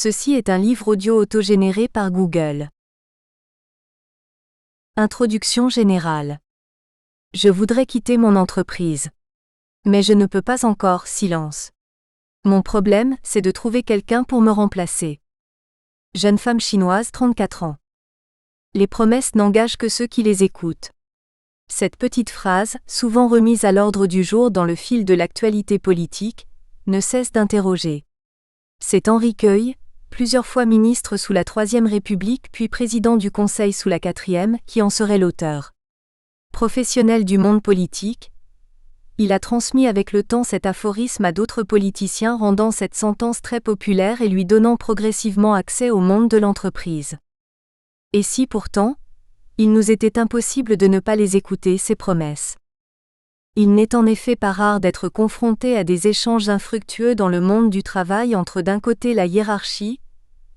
Ceci est un livre audio autogénéré par Google. Introduction générale. Je voudrais quitter mon entreprise. Mais je ne peux pas encore, silence. Mon problème, c'est de trouver quelqu'un pour me remplacer. Jeune femme chinoise, 34 ans. Les promesses n'engagent que ceux qui les écoutent. Cette petite phrase, souvent remise à l'ordre du jour dans le fil de l'actualité politique, ne cesse d'interroger. C'est Henri Queuille, plusieurs fois ministre sous la Troisième République puis président du Conseil sous la Quatrième, qui en serait l'auteur. Professionnel du monde politique, il a transmis avec le temps cet aphorisme à d'autres politiciens, rendant cette sentence très populaire et lui donnant progressivement accès au monde de l'entreprise. Et si pourtant, il nous était impossible de ne pas les écouter, ces promesses. Il n'est en effet pas rare d'être confronté à des échanges infructueux dans le monde du travail entre d'un côté la hiérarchie,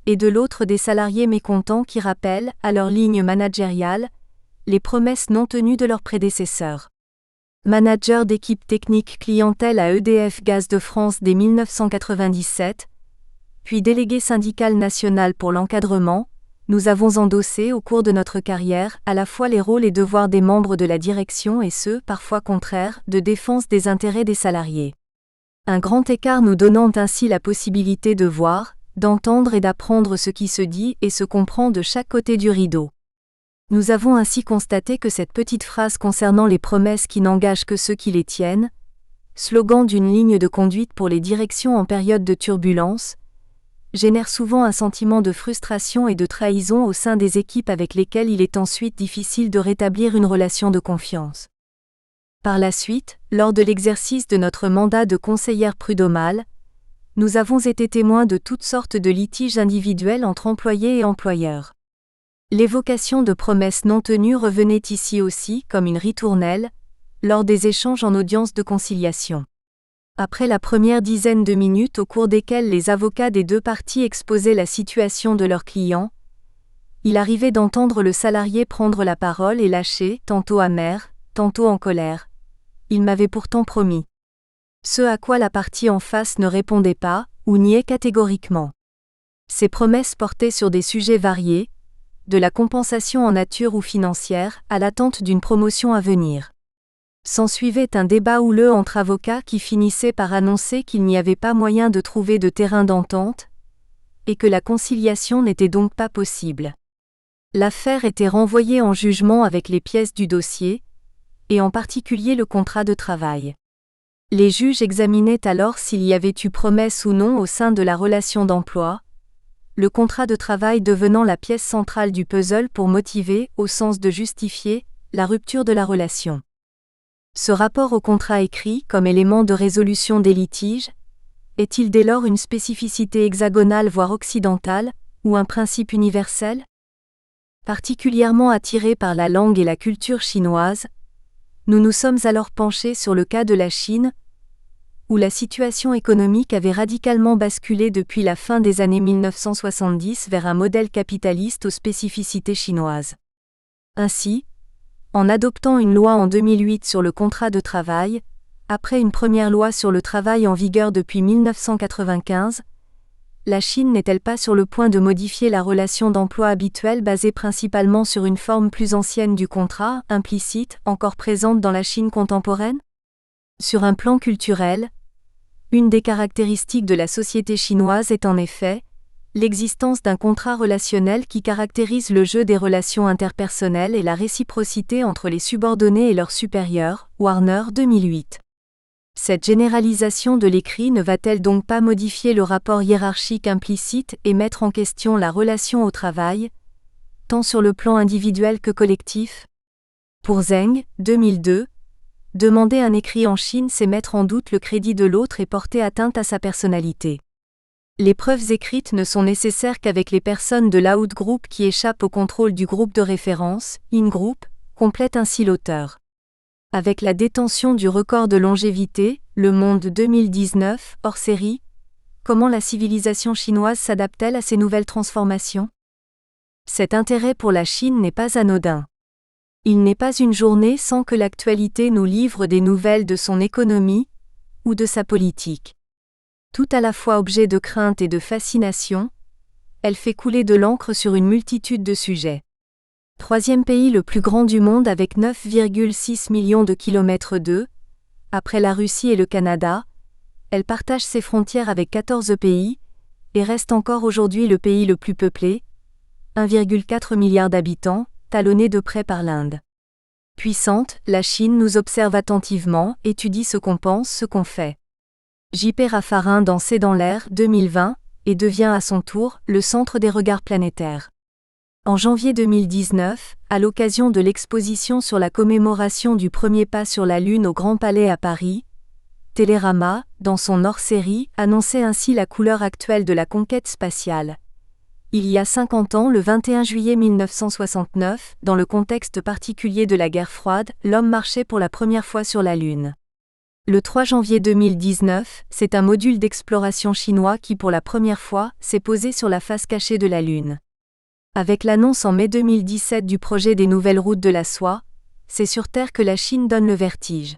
et de l'autre des salariés mécontents qui rappellent, à leur ligne managériale, les promesses non tenues de leurs prédécesseurs. Manager d'équipe technique clientèle à EDF Gaz de France dès 1997, puis délégué syndical national pour l'encadrement, nous avons endossé au cours de notre carrière à la fois les rôles et devoirs des membres de la direction et ceux, parfois contraires, de défense des intérêts des salariés. Un grand écart nous donnant ainsi la possibilité de voir, d'entendre et d'apprendre ce qui se dit et se comprend de chaque côté du rideau. Nous avons ainsi constaté que cette petite phrase concernant les promesses qui n'engagent que ceux qui les tiennent, slogan d'une ligne de conduite pour les directions en période de turbulence, génère souvent un sentiment de frustration et de trahison au sein des équipes avec lesquelles il est ensuite difficile de rétablir une relation de confiance. Par la suite, lors de l'exercice de notre mandat de conseillère prud'homale, nous avons été témoins de toutes sortes de litiges individuels entre employés et employeurs. L'évocation de promesses non tenues revenait ici aussi comme une ritournelle, lors des échanges en audience de conciliation. Après la première dizaine de minutes au cours desquelles les avocats des deux parties exposaient la situation de leurs clients, il arrivait d'entendre le salarié prendre la parole et lâcher, tantôt amer, tantôt en colère. Il m'avait pourtant promis. Ce à quoi la partie en face ne répondait pas, ou niait catégoriquement. Ces promesses portaient sur des sujets variés, de la compensation en nature ou financière à l'attente d'une promotion à venir. S'ensuivait un débat houleux entre avocats qui finissait par annoncer qu'il n'y avait pas moyen de trouver de terrain d'entente, et que la conciliation n'était donc pas possible. L'affaire était renvoyée en jugement avec les pièces du dossier, et en particulier le contrat de travail. Les juges examinaient alors s'il y avait eu promesse ou non au sein de la relation d'emploi, le contrat de travail devenant la pièce centrale du puzzle pour motiver, au sens de justifier, la rupture de la relation. Ce rapport au contrat écrit comme élément de résolution des litiges, est-il dès lors une spécificité hexagonale voire occidentale, ou un principe universel ? Particulièrement attirés par la langue et la culture chinoise, nous nous sommes alors penchés sur le cas de la Chine, où la situation économique avait radicalement basculé depuis la fin des années 1970 vers un modèle capitaliste aux spécificités chinoises. Ainsi, en adoptant une loi en 2008 sur le contrat de travail, après une première loi sur le travail en vigueur depuis 1995, la Chine n'est-elle pas sur le point de modifier la relation d'emploi habituelle basée principalement sur une forme plus ancienne du contrat, implicite, encore présente dans la Chine contemporaine ? Sur un plan culturel, une des caractéristiques de la société chinoise est en effet l'existence d'un contrat relationnel qui caractérise le jeu des relations interpersonnelles et la réciprocité entre les subordonnés et leurs supérieurs, Warner 2008. Cette généralisation de l'écrit ne va-t-elle donc pas modifier le rapport hiérarchique implicite et mettre en question la relation au travail, tant sur le plan individuel que collectif ? Pour Zheng, 2002, demander un écrit en Chine, c'est mettre en doute le crédit de l'autre et porter atteinte à sa personnalité. Les preuves écrites ne sont nécessaires qu'avec les personnes de l'out-group qui échappent au contrôle du groupe de référence, in-group, complète ainsi l'auteur. Avec la détention du record de longévité, Le Monde 2019, hors série, comment la civilisation chinoise s'adapte-t-elle à ces nouvelles transformations ? Cet intérêt pour la Chine n'est pas anodin. Il n'est pas une journée sans que l'actualité nous livre des nouvelles de son économie, ou de sa politique. Tout à la fois objet de crainte et de fascination, Elle fait couler de l'encre sur une multitude de sujets. Troisième pays le plus grand du monde avec 9,6 millions de kilomètres de, après la Russie et le Canada, elle partage ses frontières avec 14 pays, et reste encore aujourd'hui le pays le plus peuplé, 1,4 milliard d'habitants, talonné de près par l'Inde. Puissante, la Chine nous observe attentivement, étudie ce qu'on pense, ce qu'on fait. J.P. Raffarin dans C'est dans l'air 2020, et devient à son tour le centre des regards planétaires. En janvier 2019, à l'occasion de l'exposition sur la commémoration du premier pas sur la Lune au Grand Palais à Paris, Télérama, dans son hors-série, annonçait ainsi la couleur actuelle de la conquête spatiale. Il y a 50 ans, le 21 juillet 1969, dans le contexte particulier de la guerre froide, l'homme marchait pour la première fois sur la Lune. Le 3 janvier 2019, c'est un module d'exploration chinois qui pour la première fois, s'est posé sur la face cachée de la Lune. Avec l'annonce en mai 2017 du projet des nouvelles routes de la soie, c'est sur Terre que la Chine donne le vertige.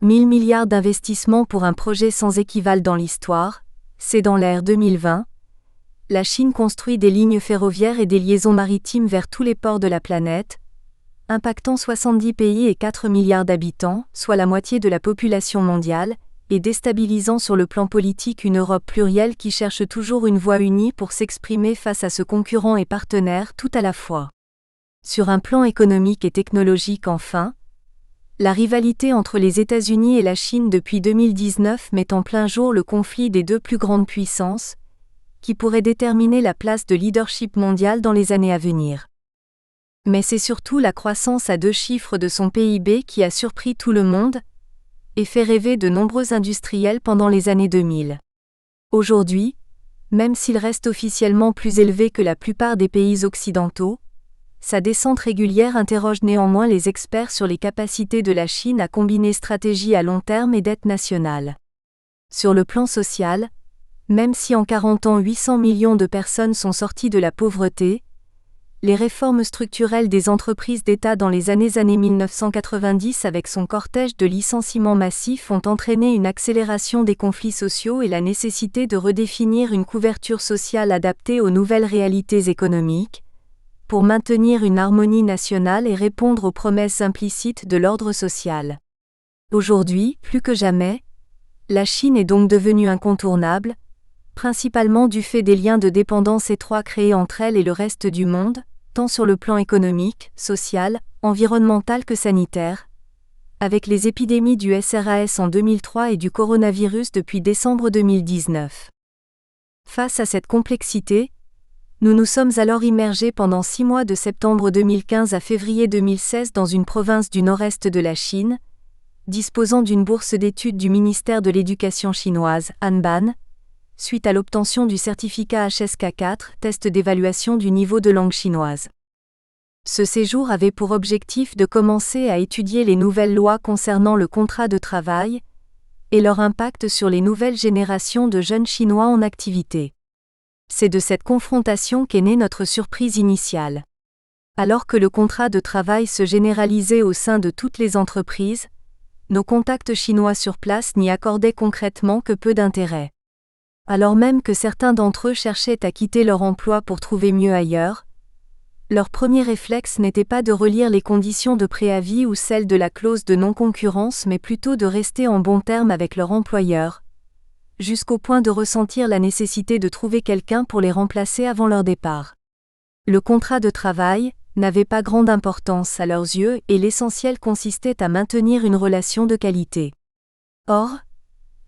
1000 milliards d'investissements pour un projet sans équivalent dans l'histoire, C'est dans l'air 2020. La Chine construit des lignes ferroviaires et des liaisons maritimes vers tous les ports de la planète, impactant 70 pays et 4 milliards d'habitants, soit la moitié de la population mondiale, et déstabilisant sur le plan politique une Europe plurielle qui cherche toujours une voix unie pour s'exprimer face à ce concurrent et partenaire tout à la fois. Sur un plan économique et technologique enfin, la rivalité entre les États-Unis et la Chine depuis 2019 met en plein jour le conflit des deux plus grandes puissances, qui pourrait déterminer la place de leadership mondial dans les années à venir. Mais c'est surtout la croissance à 2 chiffres de son PIB qui a surpris tout le monde, et fait rêver de nombreux industriels pendant les années 2000. Aujourd'hui, même s'il reste officiellement plus élevé que la plupart des pays occidentaux, sa descente régulière interroge néanmoins les experts sur les capacités de la Chine à combiner stratégie à long terme et dette nationale. Sur le plan social, même si en 40 ans 800 millions de personnes sont sorties de la pauvreté, les réformes structurelles des entreprises d'État dans les années 1990 avec son cortège de licenciements massifs ont entraîné une accélération des conflits sociaux et la nécessité de redéfinir une couverture sociale adaptée aux nouvelles réalités économiques, pour maintenir une harmonie nationale et répondre aux promesses implicites de l'ordre social. Aujourd'hui, plus que jamais, la Chine est donc devenue incontournable, principalement du fait des liens de dépendance étroits créés entre elle et le reste du monde, tant sur le plan économique, social, environnemental que sanitaire, avec les épidémies du SRAS en 2003 et du coronavirus depuis décembre 2019. Face à cette complexité, nous nous sommes alors immergés pendant 6 mois de septembre 2015 à février 2016 dans une province du nord-est de la Chine, disposant d'une bourse d'études du ministère de l'Éducation chinoise, Anban, suite à l'obtention du certificat HSK4, test d'évaluation du niveau de langue chinoise. Ce séjour avait pour objectif de commencer à étudier les nouvelles lois concernant le contrat de travail et leur impact sur les nouvelles générations de jeunes Chinois en activité. C'est de cette confrontation qu'est née notre surprise initiale. Alors que le contrat de travail se généralisait au sein de toutes les entreprises, nos contacts chinois sur place n'y accordaient concrètement que peu d'intérêt. Alors même que certains d'entre eux cherchaient à quitter leur emploi pour trouver mieux ailleurs, leur premier réflexe n'était pas de relire les conditions de préavis ou celles de la clause de non-concurrence mais plutôt de rester en bons termes avec leur employeur, jusqu'au point de ressentir la nécessité de trouver quelqu'un pour les remplacer avant leur départ. Le contrat de travail n'avait pas grande importance à leurs yeux et l'essentiel consistait à maintenir une relation de qualité. Or,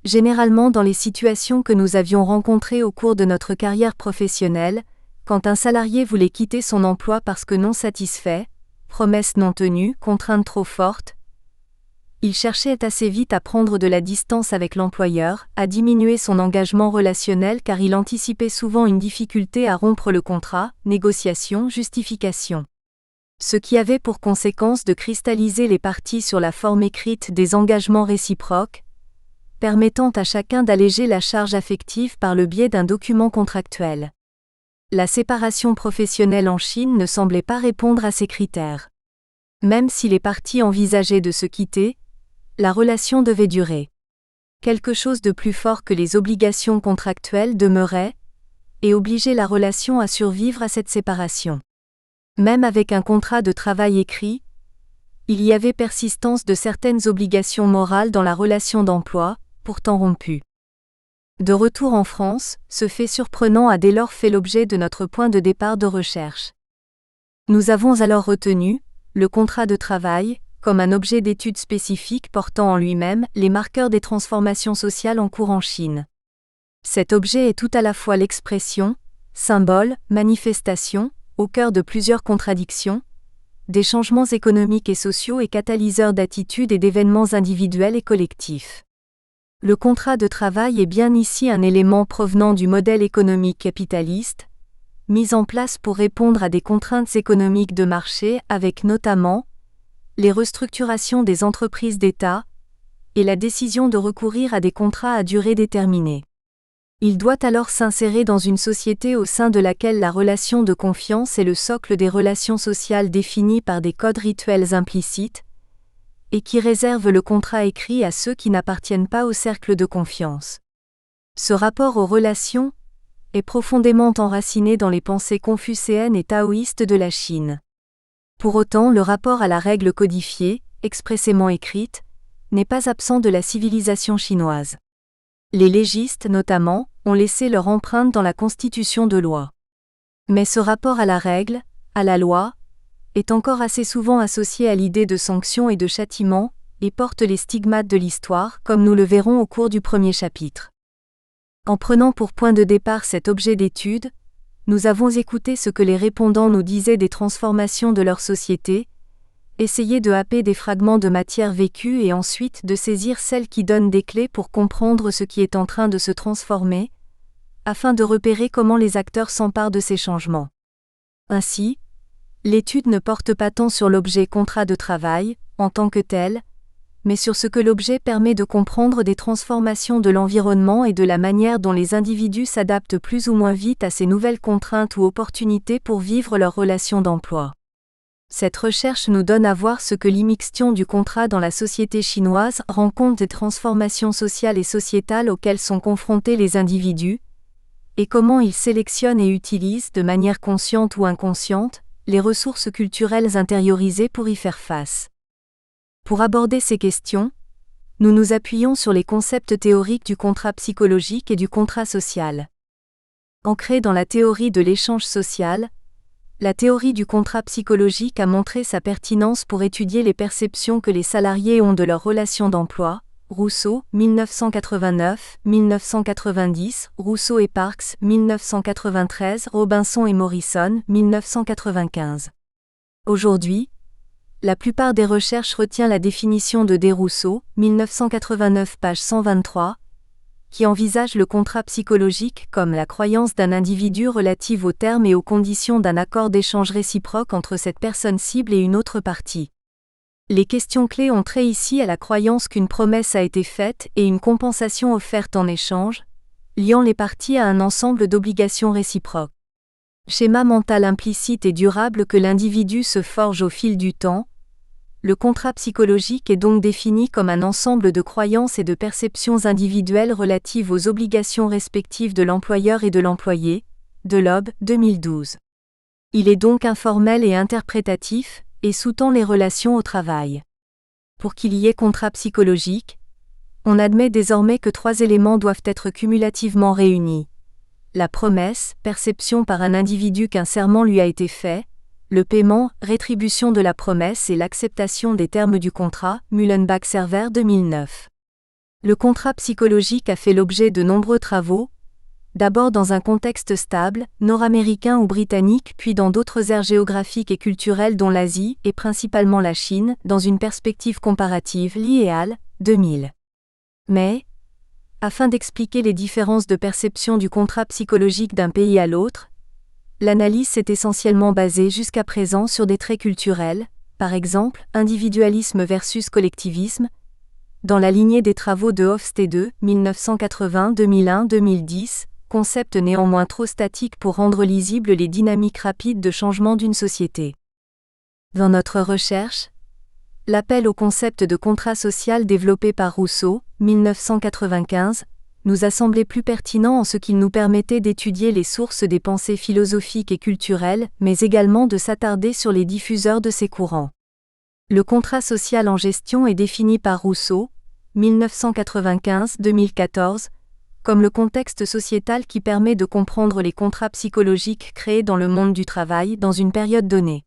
généralement dans les situations que nous avions rencontrées au cours de notre carrière professionnelle, quand un salarié voulait quitter son emploi parce que non satisfait, promesses non tenues, contraintes trop fortes, il cherchait assez vite à prendre de la distance avec l'employeur, à diminuer son engagement relationnel car il anticipait souvent une difficulté à rompre le contrat, négociation, justification. Ce qui avait pour conséquence de cristalliser les parties sur la forme écrite des engagements réciproques, permettant à chacun d'alléger la charge affective par le biais d'un document contractuel. La séparation professionnelle en Chine ne semblait pas répondre à ces critères. Même si les parties envisageaient de se quitter, la relation devait durer. Quelque chose de plus fort que les obligations contractuelles demeurait, et obliger la relation à survivre à cette séparation. Même avec un contrat de travail écrit, il y avait persistance de certaines obligations morales dans la relation d'emploi, pourtant rompue. De retour en France, ce fait surprenant a dès lors fait l'objet de notre point de départ de recherche. Nous avons alors retenu le contrat de travail comme un objet d'étude spécifique portant en lui-même les marqueurs des transformations sociales en cours en Chine. Cet objet est tout à la fois l'expression, symbole, manifestation, au cœur de plusieurs contradictions, des changements économiques et sociaux et catalyseur d'attitudes et d'événements individuels et collectifs. Le contrat de travail est bien ici un élément provenant du modèle économique capitaliste, mis en place pour répondre à des contraintes économiques de marché avec notamment les restructurations des entreprises d'État et la décision de recourir à des contrats à durée déterminée. Il doit alors s'insérer dans une société au sein de laquelle la relation de confiance est le socle des relations sociales définies par des codes rituels implicites, et qui réserve le contrat écrit à ceux qui n'appartiennent pas au cercle de confiance. Ce rapport aux relations est profondément enraciné dans les pensées confucéennes et taoïstes de la Chine. Pour autant, le rapport à la règle codifiée, expressément écrite, n'est pas absent de la civilisation chinoise. Les légistes, notamment, ont laissé leur empreinte dans la constitution de loi. Mais ce rapport à la règle, à la loi, est encore assez souvent associé à l'idée de sanction et de châtiment, et porte les stigmates de l'histoire, comme nous le verrons au cours du premier chapitre. En prenant pour point de départ cet objet d'étude, nous avons écouté ce que les répondants nous disaient des transformations de leur société, essayé de happer des fragments de matière vécue et ensuite de saisir celles qui donnent des clés pour comprendre ce qui est en train de se transformer, afin de repérer comment les acteurs s'emparent de ces changements. Ainsi, l'étude ne porte pas tant sur l'objet contrat de travail, en tant que tel, mais sur ce que l'objet permet de comprendre des transformations de l'environnement et de la manière dont les individus s'adaptent plus ou moins vite à ces nouvelles contraintes ou opportunités pour vivre leurs relations d'emploi. Cette recherche nous donne à voir ce que l'immixtion du contrat dans la société chinoise rend compte des transformations sociales et sociétales auxquelles sont confrontés les individus, et comment ils sélectionnent et utilisent, de manière consciente ou inconsciente, les ressources culturelles intériorisées pour y faire face. Pour aborder ces questions, nous nous appuyons sur les concepts théoriques du contrat psychologique et du contrat social. Ancrée dans la théorie de l'échange social, la théorie du contrat psychologique a montré sa pertinence pour étudier les perceptions que les salariés ont de leurs relations d'emploi. Rousseau, 1989-1990, Rousseau et Parks, 1993, Robinson et Morrison, 1995. Aujourd'hui, la plupart des recherches retient la définition de Desrousseaux, 1989 page 123, qui envisage le contrat psychologique comme la croyance d'un individu relative aux termes et aux conditions d'un accord d'échange réciproque entre cette personne cible et une autre partie. Les questions clés ont trait ici à la croyance qu'une promesse a été faite et une compensation offerte en échange, liant les parties à un ensemble d'obligations réciproques. Schéma mental implicite et durable que l'individu se forge au fil du temps, le contrat psychologique est donc défini comme un ensemble de croyances et de perceptions individuelles relatives aux obligations respectives de l'employeur et de l'employé, de Loeb, 2012. Il est donc informel et interprétatif, et sous-tend les relations au travail. Pour qu'il y ait contrat psychologique, on admet désormais que 3 éléments doivent être cumulativement réunis. La promesse, perception par un individu qu'un serment lui a été fait, le paiement, rétribution de la promesse et l'acceptation des termes du contrat, Mullenbach-Server 2009. Le contrat psychologique a fait l'objet de nombreux travaux, d'abord dans un contexte stable, nord-américain ou britannique, puis dans d'autres aires géographiques et culturelles dont l'Asie, et principalement la Chine, dans une perspective comparative, Li et al., 2000. Mais, afin d'expliquer les différences de perception du contrat psychologique d'un pays à l'autre, l'analyse s'est essentiellement basée jusqu'à présent sur des traits culturels, par exemple, individualisme versus collectivisme, dans la lignée des travaux de Hofstede, 1980, 2001, 2010, concept néanmoins trop statique pour rendre lisibles les dynamiques rapides de changement d'une société. Dans notre recherche, l'appel au concept de contrat social développé par Rousseau, 1995, nous a semblé plus pertinent en ce qu'il nous permettait d'étudier les sources des pensées philosophiques et culturelles, mais également de s'attarder sur les diffuseurs de ces courants. Le contrat social en gestion est défini par Rousseau, 1995-2014, comme le contexte sociétal qui permet de comprendre les contrats psychologiques créés dans le monde du travail dans une période donnée.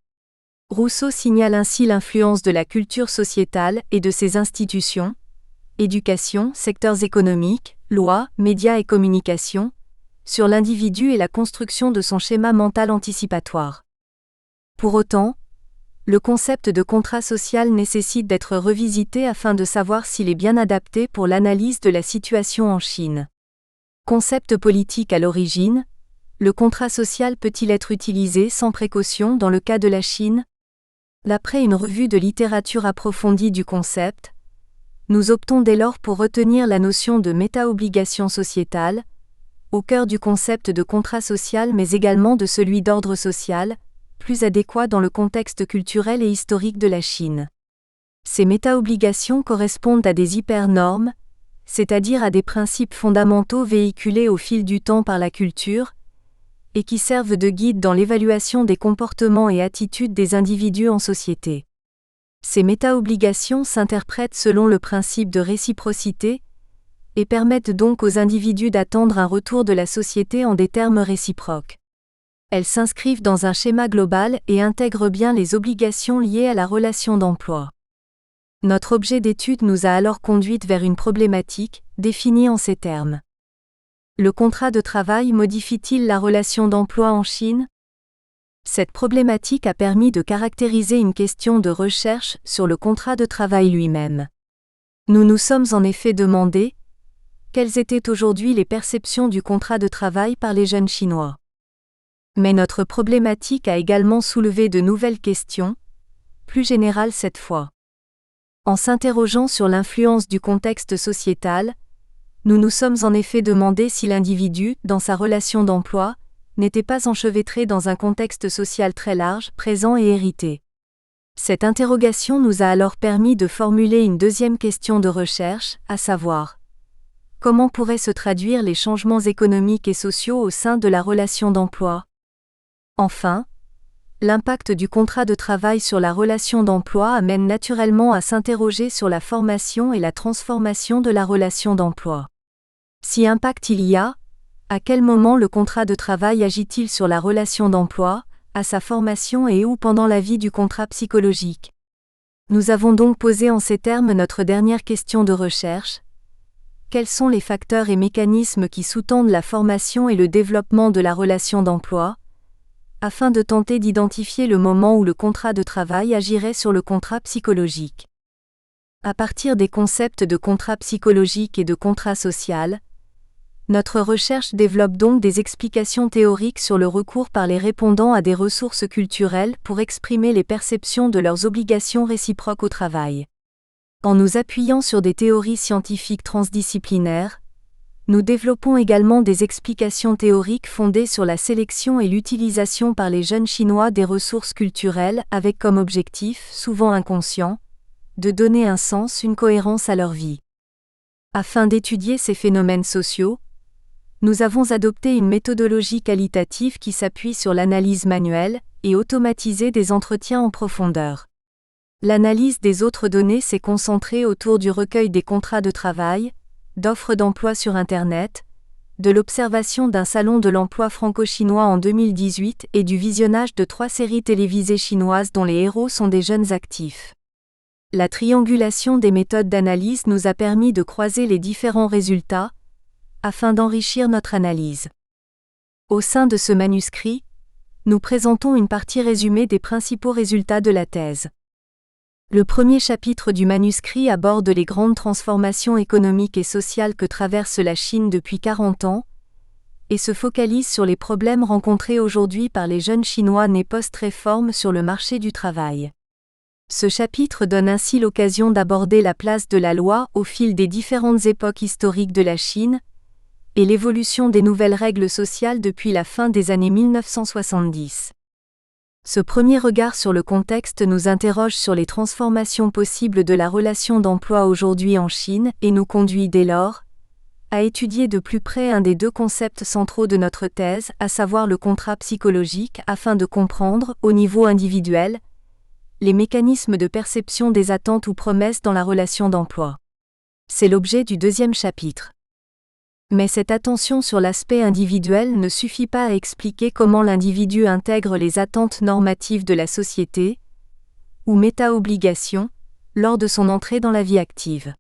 Rousseau signale ainsi l'influence de la culture sociétale et de ses institutions, éducation, secteurs économiques, lois, médias et communication, sur l'individu et la construction de son schéma mental anticipatoire. Pour autant, le concept de contrat social nécessite d'être revisité afin de savoir s'il est bien adapté pour l'analyse de la situation en Chine. Concept politique à l'origine, le contrat social peut-il être utilisé sans précaution dans le cas de la Chine ? D'après une revue de littérature approfondie du concept, nous optons dès lors pour retenir la notion de méta-obligation sociétale, au cœur du concept de contrat social mais également de celui d'ordre social, plus adéquat dans le contexte culturel et historique de la Chine. Ces méta-obligations correspondent à des hyper-normes, c'est-à-dire à des principes fondamentaux véhiculés au fil du temps par la culture, et qui servent de guide dans l'évaluation des comportements et attitudes des individus en société. Ces méta-obligations s'interprètent selon le principe de réciprocité, et permettent donc aux individus d'attendre un retour de la société en des termes réciproques. Elles s'inscrivent dans un schéma global et intègrent bien les obligations liées à la relation d'emploi. Notre objet d'étude nous a alors conduites vers une problématique, définie en ces termes. Le contrat de travail modifie-t-il la relation d'emploi en Chine ? Cette problématique a permis de caractériser une question de recherche sur le contrat de travail lui-même. Nous nous sommes en effet demandé quelles étaient aujourd'hui les perceptions du contrat de travail par les jeunes Chinois. Mais notre problématique a également soulevé de nouvelles questions, plus générales cette fois. En s'interrogeant sur l'influence du contexte sociétal, nous nous sommes en effet demandé si l'individu, dans sa relation d'emploi, n'était pas enchevêtré dans un contexte social très large, présent et hérité. Cette interrogation nous a alors permis de formuler une deuxième question de recherche, à savoir: comment pourraient se traduire les changements économiques et sociaux au sein de la relation d'emploi ? Enfin, l'impact du contrat de travail sur la relation d'emploi amène naturellement à s'interroger sur la formation et la transformation de la relation d'emploi. Si impact il y a, à quel moment le contrat de travail agit-il sur la relation d'emploi, à sa formation et ou pendant la vie du contrat psychologique ? Nous avons donc posé en ces termes notre dernière question de recherche. Quels sont les facteurs et mécanismes qui sous-tendent la formation et le développement de la relation d'emploi ? Afin de tenter d'identifier le moment où le contrat de travail agirait sur le contrat psychologique. À partir des concepts de contrat psychologique et de contrat social, notre recherche développe donc des explications théoriques sur le recours par les répondants à des ressources culturelles pour exprimer les perceptions de leurs obligations réciproques au travail. En nous appuyant sur des théories scientifiques transdisciplinaires, nous développons également des explications théoriques fondées sur la sélection et l'utilisation par les jeunes Chinois des ressources culturelles avec comme objectif, souvent inconscient, de donner un sens, une cohérence à leur vie. Afin d'étudier ces phénomènes sociaux, nous avons adopté une méthodologie qualitative qui s'appuie sur l'analyse manuelle et automatisée des entretiens en profondeur. L'analyse des autres données s'est concentrée autour du recueil des contrats de travail, d'offres d'emploi sur Internet, de l'observation d'un salon de l'emploi franco-chinois en 2018 et du visionnage de 3 séries télévisées chinoises dont les héros sont des jeunes actifs. La triangulation des méthodes d'analyse nous a permis de croiser les différents résultats, afin d'enrichir notre analyse. Au sein de ce manuscrit, nous présentons une partie résumée des principaux résultats de la thèse. Le premier chapitre du manuscrit aborde les grandes transformations économiques et sociales que traverse la Chine depuis 40 ans, et se focalise sur les problèmes rencontrés aujourd'hui par les jeunes Chinois nés post-réforme sur le marché du travail. Ce chapitre donne ainsi l'occasion d'aborder la place de la loi au fil des différentes époques historiques de la Chine, et l'évolution des nouvelles règles sociales depuis la fin des années 1970. Ce premier regard sur le contexte nous interroge sur les transformations possibles de la relation d'emploi aujourd'hui en Chine et nous conduit dès lors à étudier de plus près un des deux concepts centraux de notre thèse, à savoir le contrat psychologique, afin de comprendre, au niveau individuel, les mécanismes de perception des attentes ou promesses dans la relation d'emploi. C'est l'objet du deuxième chapitre. Mais cette attention sur l'aspect individuel ne suffit pas à expliquer comment l'individu intègre les attentes normatives de la société, ou méta-obligations, lors de son entrée dans la vie active.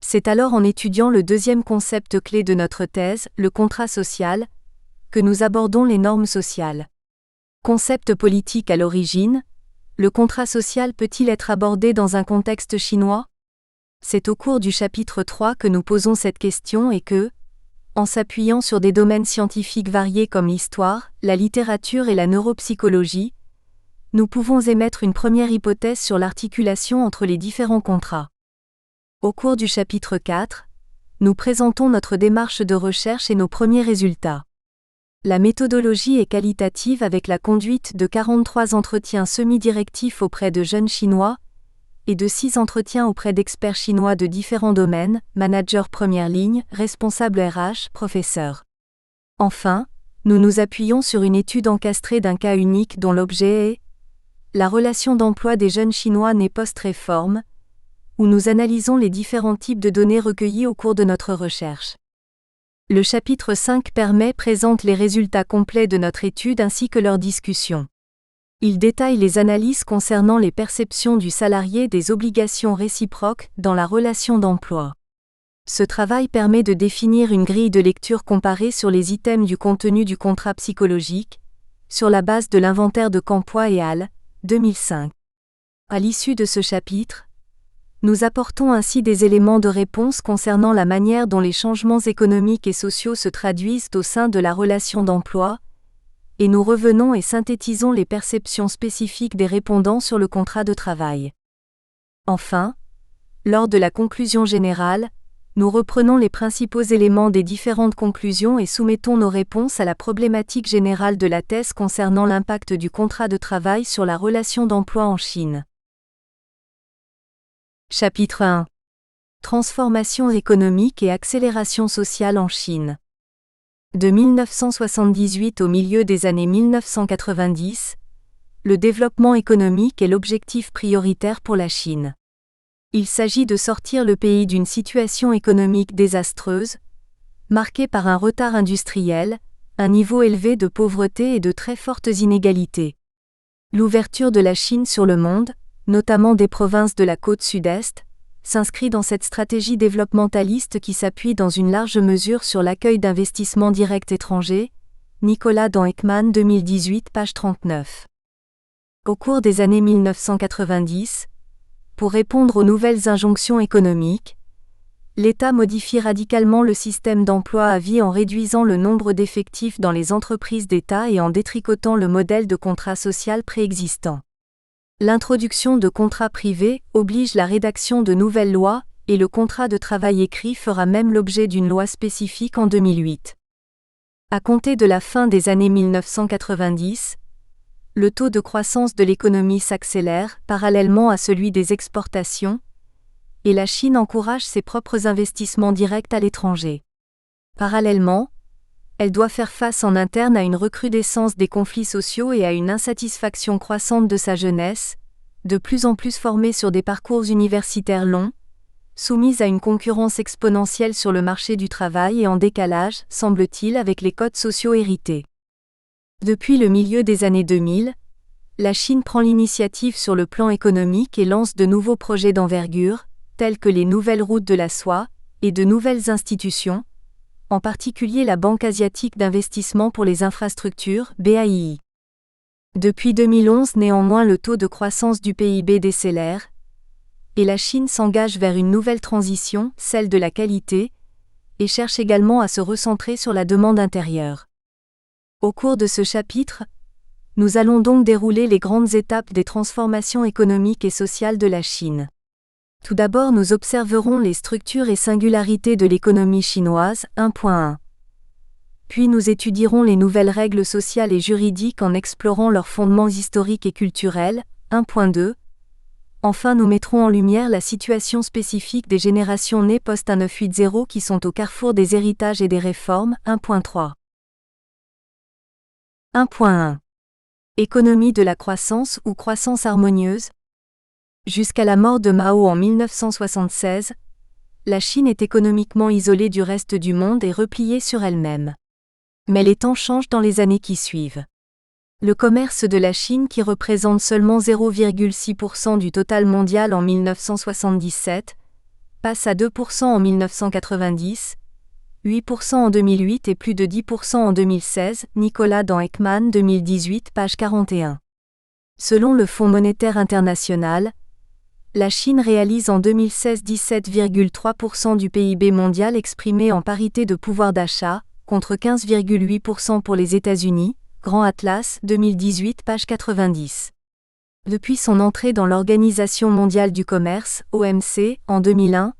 C'est alors en étudiant le deuxième concept clé de notre thèse, le contrat social, que nous abordons les normes sociales. Concept politique à l'origine, le contrat social peut-il être abordé dans un contexte chinois ? C'est au cours du chapitre 3 que nous posons cette question et que, en s'appuyant sur des domaines scientifiques variés comme l'histoire, la littérature et la neuropsychologie, nous pouvons émettre une première hypothèse sur l'articulation entre les différents contrats. Au cours du chapitre 4, nous présentons notre démarche de recherche et nos premiers résultats. La méthodologie est qualitative avec la conduite de 43 entretiens semi-directifs auprès de jeunes Chinois et de 6 entretiens auprès d'experts chinois de différents domaines, managers première ligne, responsables RH, professeurs. Enfin, nous nous appuyons sur une étude encastrée d'un cas unique dont l'objet est la relation d'emploi des jeunes Chinois nés post-réforme, où nous analysons les différents types de données recueillies au cours de notre recherche. Le chapitre 5 présente les résultats complets de notre étude ainsi que leur discussion. Il détaille les analyses concernant les perceptions du salarié des obligations réciproques dans la relation d'emploi. Ce travail permet de définir une grille de lecture comparée sur les items du contenu du contrat psychologique, sur la base de l'inventaire de Campois et al. 2005. À l'issue de ce chapitre, nous apportons ainsi des éléments de réponse concernant la manière dont les changements économiques et sociaux se traduisent au sein de la relation d'emploi, et nous revenons et synthétisons les perceptions spécifiques des répondants sur le contrat de travail. Enfin, lors de la conclusion générale, nous reprenons les principaux éléments des différentes conclusions et soumettons nos réponses à la problématique générale de la thèse concernant l'impact du contrat de travail sur la relation d'emploi en Chine. Chapitre 1. Transformation économique et accélération sociale en Chine. De 1978 au milieu des années 1990, le développement économique est l'objectif prioritaire pour la Chine. Il s'agit de sortir le pays d'une situation économique désastreuse, marquée par un retard industriel, un niveau élevé de pauvreté et de très fortes inégalités. L'ouverture de la Chine sur le monde, notamment des provinces de la côte sud-est, s'inscrit dans cette stratégie développementaliste qui s'appuie dans une large mesure sur l'accueil d'investissements directs étrangers. Nicolas dans Ekman 2018, page 39. Au cours des années 1990, pour répondre aux nouvelles injonctions économiques, l'État modifie radicalement le système d'emploi à vie en réduisant le nombre d'effectifs dans les entreprises d'État et en détricotant le modèle de contrat social préexistant. L'introduction de contrats privés oblige la rédaction de nouvelles lois, et le contrat de travail écrit fera même l'objet d'une loi spécifique en 2008. À compter de la fin des années 1990, le taux de croissance de l'économie s'accélère, parallèlement à celui des exportations, et la Chine encourage ses propres investissements directs à l'étranger. Parallèlement, elle doit faire face en interne à une recrudescence des conflits sociaux et à une insatisfaction croissante de sa jeunesse, de plus en plus formée sur des parcours universitaires longs, soumise à une concurrence exponentielle sur le marché du travail et en décalage, semble-t-il, avec les codes sociaux hérités. Depuis le milieu des années 2000, la Chine prend l'initiative sur le plan économique et lance de nouveaux projets d'envergure, tels que les nouvelles routes de la soie, et de nouvelles institutions, en particulier la Banque asiatique d'investissement pour les infrastructures, BAII. Depuis 2011 néanmoins le taux de croissance du PIB décélère, et la Chine s'engage vers une nouvelle transition, celle de la qualité, et cherche également à se recentrer sur la demande intérieure. Au cours de ce chapitre, nous allons donc dérouler les grandes étapes des transformations économiques et sociales de la Chine. Tout d'abord nous observerons les structures et singularités de l'économie chinoise, 1.1. Puis nous étudierons les nouvelles règles sociales et juridiques en explorant leurs fondements historiques et culturels, 1.2. Enfin, nous mettrons en lumière la situation spécifique des générations nées post-1980 qui sont au carrefour des héritages et des réformes. 1.3. 1.1. Économie de la croissance ou croissance harmonieuse. Jusqu'à la mort de Mao en 1976, la Chine est économiquement isolée du reste du monde et repliée sur elle-même. Mais les temps changent dans les années qui suivent. Le commerce de la Chine, qui représente seulement 0,6% du total mondial en 1977, passe à 2% en 1990, 8% en 2008 et plus de 10% en 2016. Nicolas dans Ekman 2018, page 41. Selon le Fonds monétaire international, la Chine réalise en 2016 17,3% du PIB mondial exprimé en parité de pouvoir d'achat, contre 15,8% pour les États-Unis. Grand Atlas 2018, page 90. Depuis son entrée dans l'Organisation mondiale du commerce, OMC, en 2001,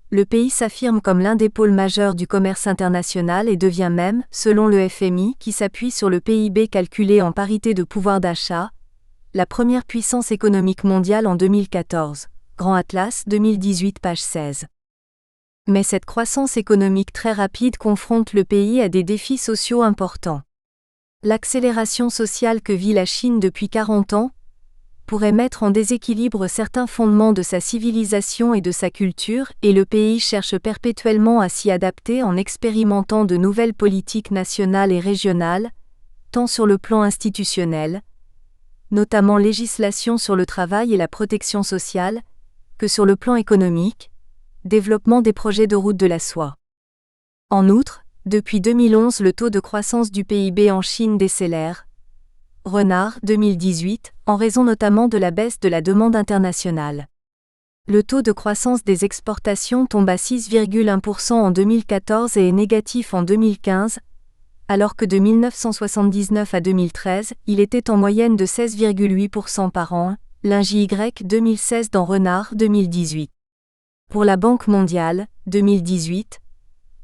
le pays s'affirme comme l'un des pôles majeurs du commerce international et devient même, selon le FMI qui s'appuie sur le PIB calculé en parité de pouvoir d'achat, la première puissance économique mondiale en 2014. Grand Atlas 2018, page 16. Mais cette croissance économique très rapide confronte le pays à des défis sociaux importants. L'accélération sociale que vit la Chine depuis 40 ans pourrait mettre en déséquilibre certains fondements de sa civilisation et de sa culture, et le pays cherche perpétuellement à s'y adapter en expérimentant de nouvelles politiques nationales et régionales, tant sur le plan institutionnel, notamment législation sur le travail et la protection sociale, que sur le plan économique, développement des projets de route de la soie. En outre, depuis 2011, le taux de croissance du PIB en Chine décélère. Renard 2018, en raison notamment de la baisse de la demande internationale. Le taux de croissance des exportations tombe à 6,1% en 2014 et est négatif en 2015, alors que de 1979 à 2013, il était en moyenne de 16,8% par an. Lingy 2016 dans Renard 2018. Pour la Banque mondiale, 2018,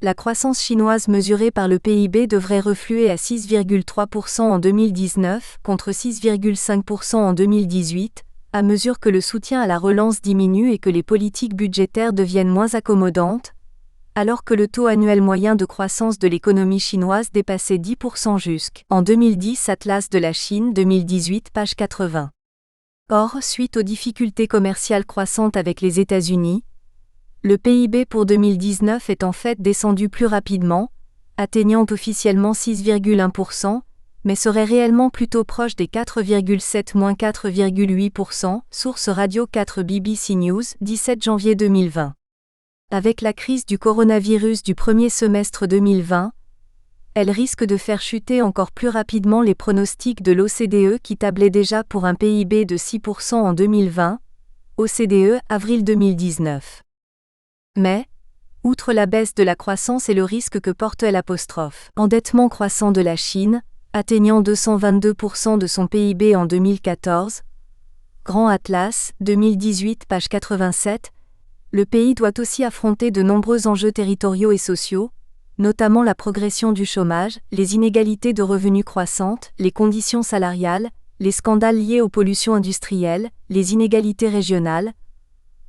la croissance chinoise mesurée par le PIB devrait refluer à 6,3% en 2019 contre 6,5% en 2018, à mesure que le soutien à la relance diminue et que les politiques budgétaires deviennent moins accommodantes, alors que le taux annuel moyen de croissance de l'économie chinoise dépassait 10% jusqu'en 2010. Atlas de la Chine 2018, page 80. Or, suite aux difficultés commerciales croissantes avec les États-Unis, le PIB pour 2019 est en fait descendu plus rapidement, atteignant officiellement 6,1%, mais serait réellement plutôt proche des 4,7-4,8%, source Radio 4 BBC News, 17 janvier 2020. Avec la crise du coronavirus du premier semestre 2020, elle risque de faire chuter encore plus rapidement les pronostics de l'OCDE qui tablait déjà pour un PIB de 6% en 2020, OCDE, avril 2019. Mais, outre la baisse de la croissance et le risque que porte l'endettement croissant de la Chine, atteignant 222% de son PIB en 2014, Grand Atlas, 2018, page 87, le pays doit aussi affronter de nombreux enjeux territoriaux et sociaux, notamment la progression du chômage, les inégalités de revenus croissantes, les conditions salariales, les scandales liés aux pollutions industrielles, les inégalités régionales.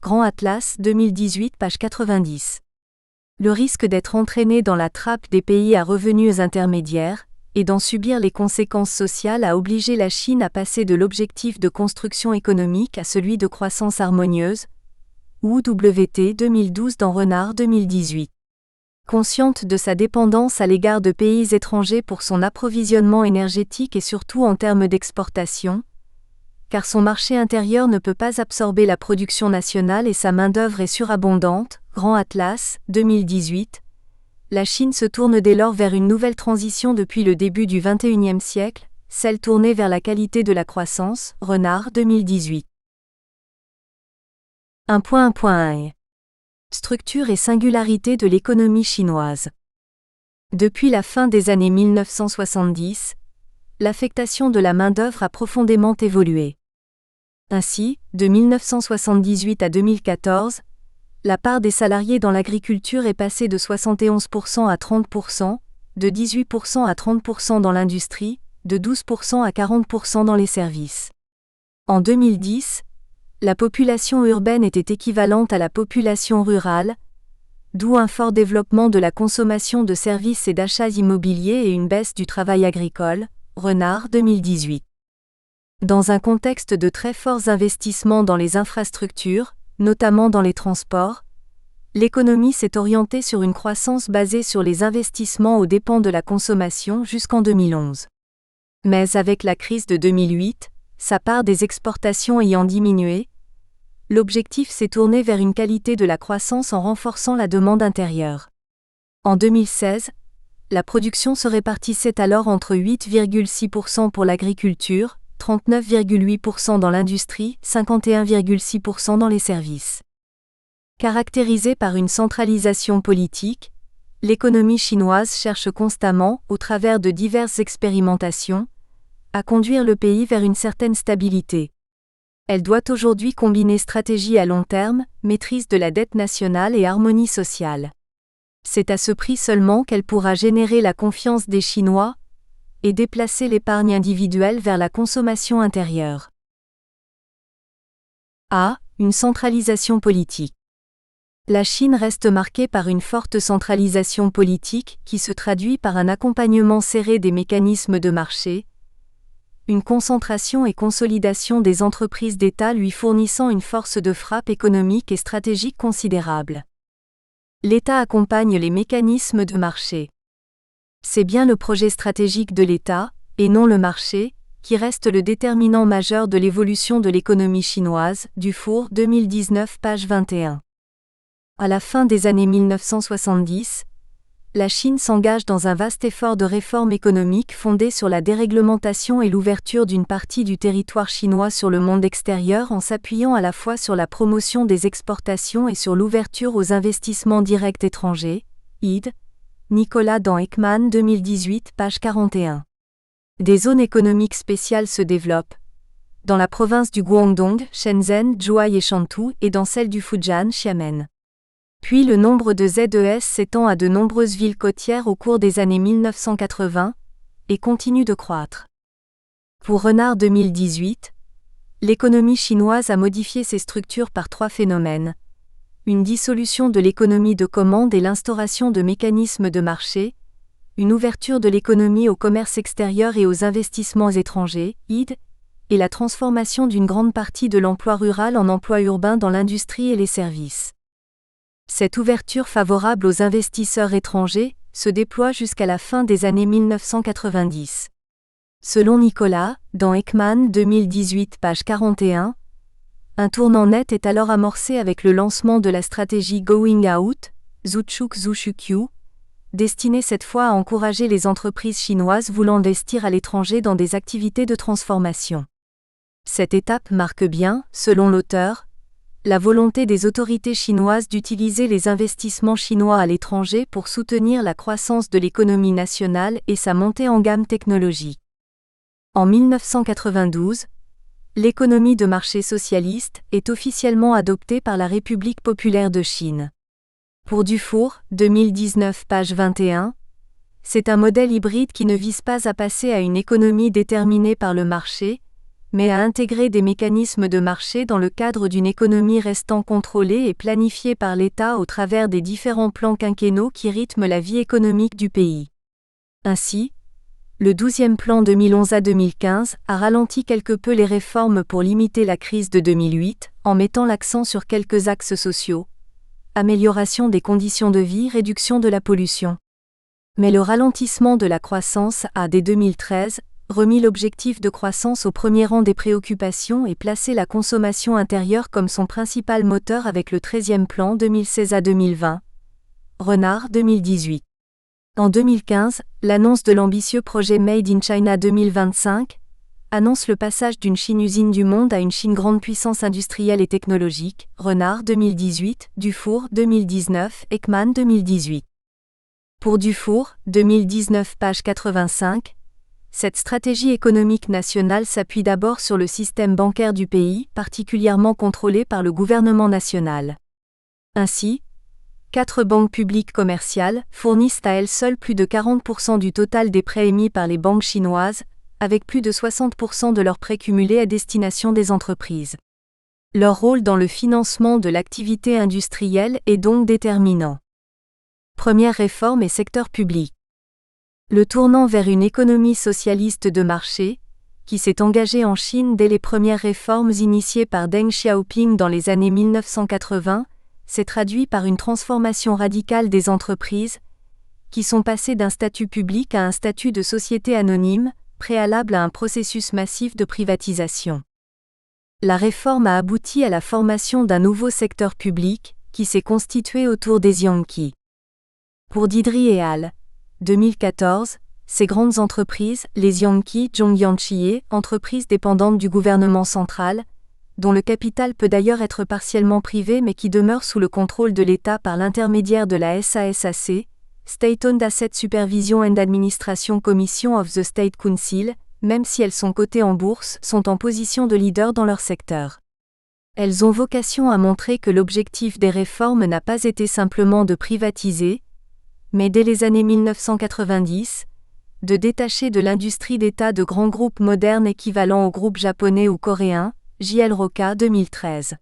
Grand Atlas 2018, page 90. Le risque d'être entraîné dans la trappe des pays à revenus intermédiaires, et d'en subir les conséquences sociales a obligé la Chine à passer de l'objectif de construction économique à celui de croissance harmonieuse, ou WT 2012 dans Renard 2018. Consciente de sa dépendance à l'égard de pays étrangers pour son approvisionnement énergétique et surtout en termes d'exportation, car son marché intérieur ne peut pas absorber la production nationale et sa main-d'œuvre est surabondante, Grand Atlas, 2018, la Chine se tourne dès lors vers une nouvelle transition depuis le début du XXIe siècle, celle tournée vers la qualité de la croissance, Renard, 2018. 1.1. Structure et singularité de l'économie chinoise. Depuis la fin des années 1970, l'affectation de la main-d'œuvre a profondément évolué. Ainsi, de 1978 à 2014, la part des salariés dans l'agriculture est passée de 71% à 30%, de 18% à 30% dans l'industrie, de 12% à 40% dans les services. En 2010, La population urbaine était équivalente à la population rurale, d'où un fort développement de la consommation de services et d'achats immobiliers et une baisse du travail agricole, Renard 2018. Dans un contexte de très forts investissements dans les infrastructures, notamment dans les transports, l'économie s'est orientée sur une croissance basée sur les investissements aux dépens de la consommation jusqu'en 2011. Mais avec la crise de 2008, sa part des exportations ayant diminué, l'objectif s'est tourné vers une qualité de la croissance en renforçant la demande intérieure. En 2016, la production se répartissait alors entre 8,6% pour l'agriculture, 39,8% dans l'industrie, 51,6% dans les services. Caractérisée par une centralisation politique, l'économie chinoise cherche constamment, au travers de diverses expérimentations, à conduire le pays vers une certaine stabilité. Elle doit aujourd'hui combiner stratégie à long terme, maîtrise de la dette nationale et harmonie sociale. C'est à ce prix seulement qu'elle pourra générer la confiance des Chinois et déplacer l'épargne individuelle vers la consommation intérieure. A. Une centralisation politique. La Chine reste marquée par une forte centralisation politique qui se traduit par un accompagnement serré des mécanismes de marché, une concentration et consolidation des entreprises d'État lui fournissant une force de frappe économique et stratégique considérable. L'État accompagne les mécanismes de marché. C'est bien le projet stratégique de l'État, et non le marché, qui reste le déterminant majeur de l'évolution de l'économie chinoise, Dufour 2019 page 21. À la fin des années 1970, la Chine s'engage dans un vaste effort de réforme économique fondé sur la déréglementation et l'ouverture d'une partie du territoire chinois sur le monde extérieur en s'appuyant à la fois sur la promotion des exportations et sur l'ouverture aux investissements directs étrangers, id. Nicolas dans Ekman 2018 page 41. Des zones économiques spéciales se développent, dans la province du Guangdong, Shenzhen, Zhuhai et Shantou et dans celle du Fujian, Xiamen. Puis le nombre de ZES s'étend à de nombreuses villes côtières au cours des années 1980 et continue de croître. Pour Renard 2018, l'économie chinoise a modifié ses structures par trois phénomènes: une dissolution de l'économie de commande et l'instauration de mécanismes de marché, une ouverture de l'économie au commerce extérieur et aux investissements étrangers, id, et la transformation d'une grande partie de l'emploi rural en emploi urbain dans l'industrie et les services. Cette ouverture favorable aux investisseurs étrangers se déploie jusqu'à la fin des années 1990. Selon Nicolas, dans Ekman 2018 page 41, un tournant net est alors amorcé avec le lancement de la stratégie Going Out, Zuchuk Zushukyu, destinée cette fois à encourager les entreprises chinoises voulant investir à l'étranger dans des activités de transformation. Cette étape marque bien, selon l'auteur, la volonté des autorités chinoises d'utiliser les investissements chinois à l'étranger pour soutenir la croissance de l'économie nationale et sa montée en gamme technologique. En 1992, l'économie de marché socialiste est officiellement adoptée par la République populaire de Chine. Pour Dufour, 2019 page 21, c'est un modèle hybride qui ne vise pas à passer à une économie déterminée par le marché, mais à intégrer des mécanismes de marché dans le cadre d'une économie restant contrôlée et planifiée par l'État au travers des différents plans quinquennaux qui rythment la vie économique du pays. Ainsi, le 12e plan 2011 à 2015 a ralenti quelque peu les réformes pour limiter la crise de 2008, en mettant l'accent sur quelques axes sociaux: amélioration des conditions de vie, réduction de la pollution. Mais le ralentissement de la croissance a, dès 2013, remis l'objectif de croissance au premier rang des préoccupations et placé la consommation intérieure comme son principal moteur avec le 13e plan 2016 à 2020. Renard 2018. En 2015, l'annonce de l'ambitieux projet Made in China 2025 annonce le passage d'une Chine usine du monde à une Chine grande puissance industrielle et technologique. Renard 2018, Dufour 2019, Ekman 2018. Pour Dufour, 2019 page 85, cette stratégie économique nationale s'appuie d'abord sur le système bancaire du pays, particulièrement contrôlé par le gouvernement national. Ainsi, 4 banques publiques commerciales fournissent à elles seules plus de 40% du total des prêts émis par les banques chinoises, avec plus de 60% de leurs prêts cumulés à destination des entreprises. Leur rôle dans le financement de l'activité industrielle est donc déterminant. Première réforme et secteur public. Le tournant vers une économie socialiste de marché, qui s'est engagée en Chine dès les premières réformes initiées par Deng Xiaoping dans les années 1980, s'est traduit par une transformation radicale des entreprises, qui sont passées d'un statut public à un statut de société anonyme, préalable à un processus massif de privatisation. La réforme a abouti à la formation d'un nouveau secteur public, qui s'est constitué autour des Yankees. Pour Didri et al. 2014, ces grandes entreprises, les Yankees Zhongyanchie, entreprises dépendantes du gouvernement central, dont le capital peut d'ailleurs être partiellement privé mais qui demeure sous le contrôle de l'État par l'intermédiaire de la SASAC, State-Owned Asset Supervision and Administration Commission of the State Council, même si elles sont cotées en bourse, sont en position de leader dans leur secteur. Elles ont vocation à montrer que l'objectif des réformes n'a pas été simplement de privatiser, mais dès les années 1990, de détacher de l'industrie d'État de grands groupes modernes équivalents aux groupes japonais ou coréens, J.L. Roca 2013.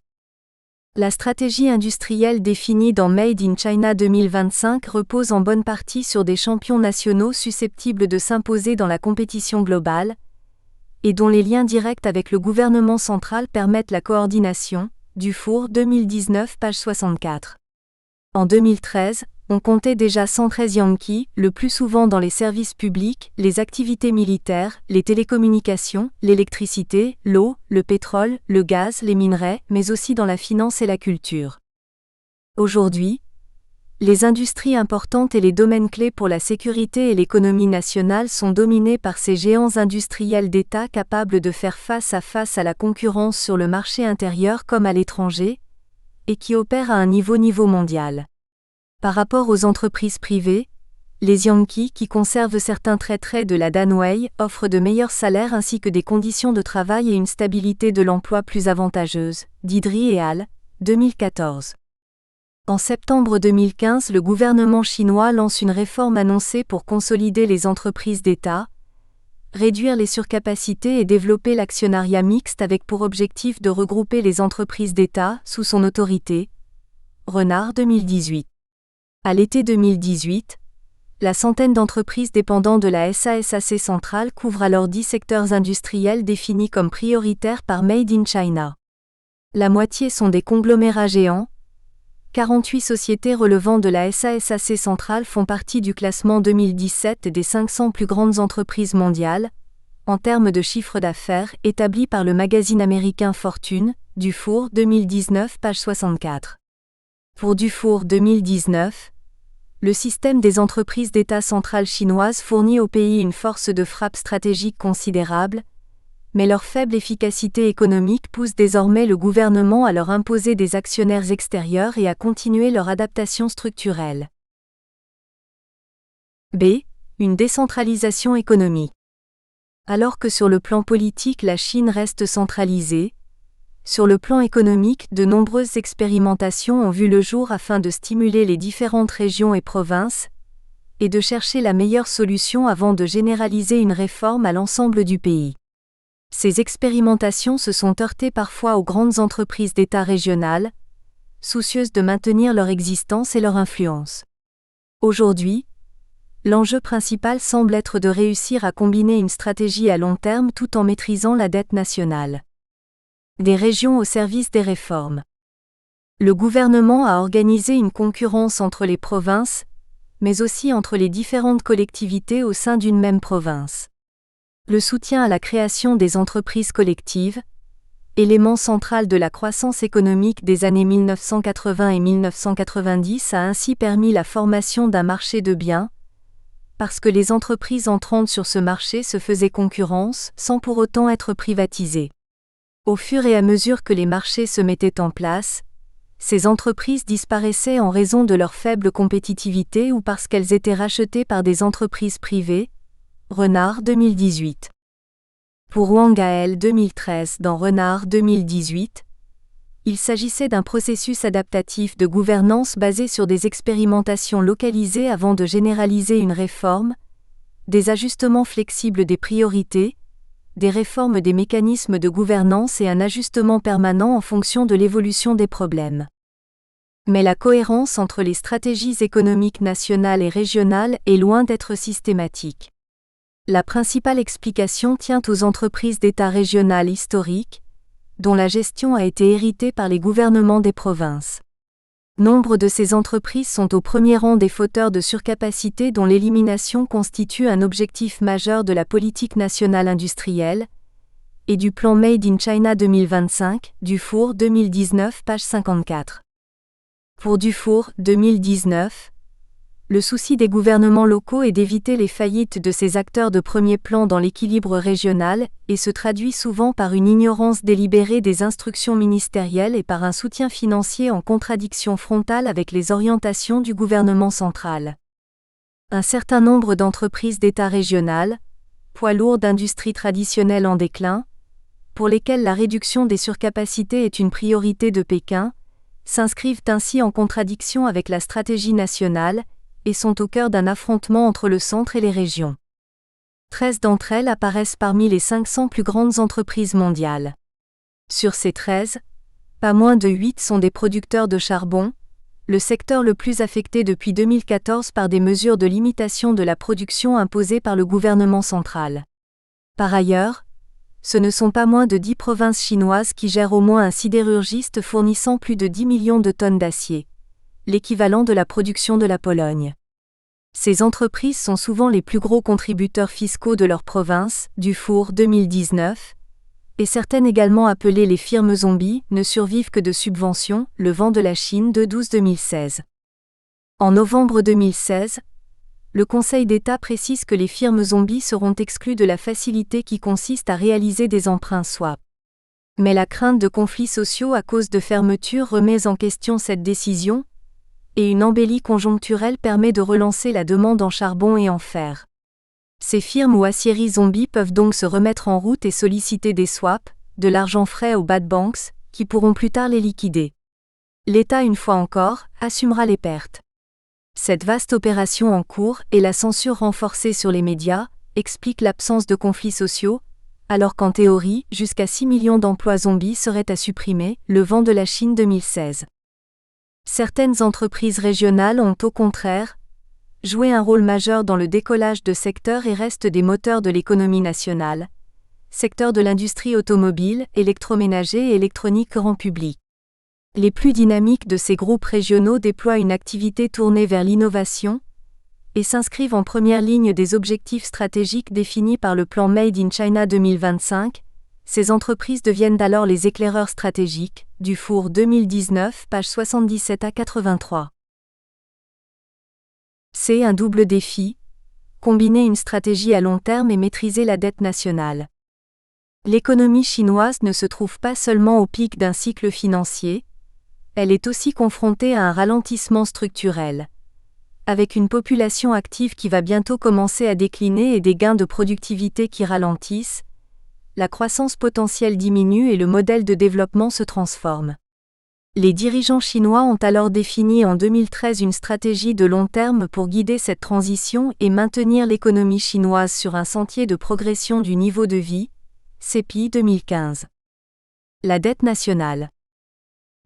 La stratégie industrielle définie dans Made in China 2025 repose en bonne partie sur des champions nationaux susceptibles de s'imposer dans la compétition globale, et dont les liens directs avec le gouvernement central permettent la coordination, Dufour 2019 page 64. En 2013, on comptait déjà 113 Yankees, le plus souvent dans les services publics, les activités militaires, les télécommunications, l'électricité, l'eau, le pétrole, le gaz, les minerais, mais aussi dans la finance et la culture. Aujourd'hui, les industries importantes et les domaines clés pour la sécurité et l'économie nationale sont dominés par ces géants industriels d'État capables de faire face à la concurrence sur le marché intérieur comme à l'étranger, et qui opèrent à un niveau mondial. Par rapport aux entreprises privées, les Yankees, qui conservent certains traits de la Danwei, offrent de meilleurs salaires ainsi que des conditions de travail et une stabilité de l'emploi plus avantageuses. Didri et al. 2014. En septembre 2015, le gouvernement chinois lance une réforme annoncée pour consolider les entreprises d'État, réduire les surcapacités et développer l'actionnariat mixte avec pour objectif de regrouper les entreprises d'État sous son autorité. Renard 2018. À l'été 2018, la centaine d'entreprises dépendant de la SASAC centrale couvre alors 10 secteurs industriels définis comme prioritaires par Made in China. La moitié sont des conglomérats géants. 48 sociétés relevant de la SASAC centrale font partie du classement 2017 des 500 plus grandes entreprises mondiales, en termes de chiffre d'affaires, établi par le magazine américain Fortune, Dufour 2019 page 64. Pour Dufour 2019, le système des entreprises d'État centrales chinoises fournit au pays une force de frappe stratégique considérable, mais leur faible efficacité économique pousse désormais le gouvernement à leur imposer des actionnaires extérieurs et à continuer leur adaptation structurelle. B. Une décentralisation économique. Alors que sur le plan politique la Chine reste centralisée, sur le plan économique, de nombreuses expérimentations ont vu le jour afin de stimuler les différentes régions et provinces, et de chercher la meilleure solution avant de généraliser une réforme à l'ensemble du pays. Ces expérimentations se sont heurtées parfois aux grandes entreprises d'État régionales, soucieuses de maintenir leur existence et leur influence. Aujourd'hui, l'enjeu principal semble être de réussir à combiner une stratégie à long terme tout en maîtrisant la dette nationale. Des régions au service des réformes. Le gouvernement a organisé une concurrence entre les provinces, mais aussi entre les différentes collectivités au sein d'une même province. Le soutien à la création des entreprises collectives, élément central de la croissance économique des années 1980 et 1990, a ainsi permis la formation d'un marché de biens, parce que les entreprises entrantes sur ce marché se faisaient concurrence sans pour autant être privatisées. Au fur et à mesure que les marchés se mettaient en place, ces entreprises disparaissaient en raison de leur faible compétitivité ou parce qu'elles étaient rachetées par des entreprises privées. Renard 2018. Pour Wang Al 2013 dans Renard 2018, il s'agissait d'un processus adaptatif de gouvernance basé sur des expérimentations localisées avant de généraliser une réforme, des ajustements flexibles des priorités, des réformes des mécanismes de gouvernance et un ajustement permanent en fonction de l'évolution des problèmes. Mais la cohérence entre les stratégies économiques nationales et régionales est loin d'être systématique. La principale explication tient aux entreprises d'État régionales historiques, dont la gestion a été héritée par les gouvernements des provinces. Nombre de ces entreprises sont au premier rang des fauteurs de surcapacité dont l'élimination constitue un objectif majeur de la politique nationale industrielle et du plan Made in China 2025, Dufour 2019, page 54. Pour Dufour 2019, le souci des gouvernements locaux est d'éviter les faillites de ces acteurs de premier plan dans l'équilibre régional et se traduit souvent par une ignorance délibérée des instructions ministérielles et par un soutien financier en contradiction frontale avec les orientations du gouvernement central. Un certain nombre d'entreprises d'État régional, poids lourds d'industries traditionnelles en déclin, pour lesquelles la réduction des surcapacités est une priorité de Pékin, s'inscrivent ainsi en contradiction avec la stratégie nationale et sont au cœur d'un affrontement entre le centre et les régions. 13 d'entre elles apparaissent parmi les 500 plus grandes entreprises mondiales. Sur ces 13, pas moins de 8 sont des producteurs de charbon, le secteur le plus affecté depuis 2014 par des mesures de limitation de la production imposées par le gouvernement central. Par ailleurs, ce ne sont pas moins de 10 provinces chinoises qui gèrent au moins un sidérurgiste fournissant plus de 10 millions de tonnes d'acier, l'équivalent de la production de la Pologne. Ces entreprises sont souvent les plus gros contributeurs fiscaux de leur province, Dufour 2019, et certaines également appelées les firmes zombies ne survivent que de subventions, Le Vent de la Chine de 12-2016. En novembre 2016, le Conseil d'État précise que les firmes zombies seront exclues de la facilité qui consiste à réaliser des emprunts swap. Mais la crainte de conflits sociaux à cause de fermetures remet en question cette décision, et une embellie conjoncturelle permet de relancer la demande en charbon et en fer. Ces firmes ou aciéries zombies peuvent donc se remettre en route et solliciter des swaps, de l'argent frais aux bad banks, qui pourront plus tard les liquider. L'État, une fois encore, assumera les pertes. Cette vaste opération en cours et la censure renforcée sur les médias expliquent l'absence de conflits sociaux, alors qu'en théorie, jusqu'à 6 millions d'emplois zombies seraient à supprimer, Le Vent de la Chine 2016. Certaines entreprises régionales ont au contraire joué un rôle majeur dans le décollage de secteurs et restent des moteurs de l'économie nationale, secteur de l'industrie automobile, électroménager et électronique grand public. Les plus dynamiques de ces groupes régionaux déploient une activité tournée vers l'innovation et s'inscrivent en première ligne des objectifs stratégiques définis par le plan Made in China 2025. Ces entreprises deviennent alors les éclaireurs stratégiques, Dufour 2019, page 77 à 83. C'est un double défi, combiner une stratégie à long terme et maîtriser la dette nationale. L'économie chinoise ne se trouve pas seulement au pic d'un cycle financier, elle est aussi confrontée à un ralentissement structurel. Avec une population active qui va bientôt commencer à décliner et des gains de productivité qui ralentissent, la croissance potentielle diminue et le modèle de développement se transforme. Les dirigeants chinois ont alors défini en 2013 une stratégie de long terme pour guider cette transition et maintenir l'économie chinoise sur un sentier de progression du niveau de vie, CPI 2015. La dette nationale.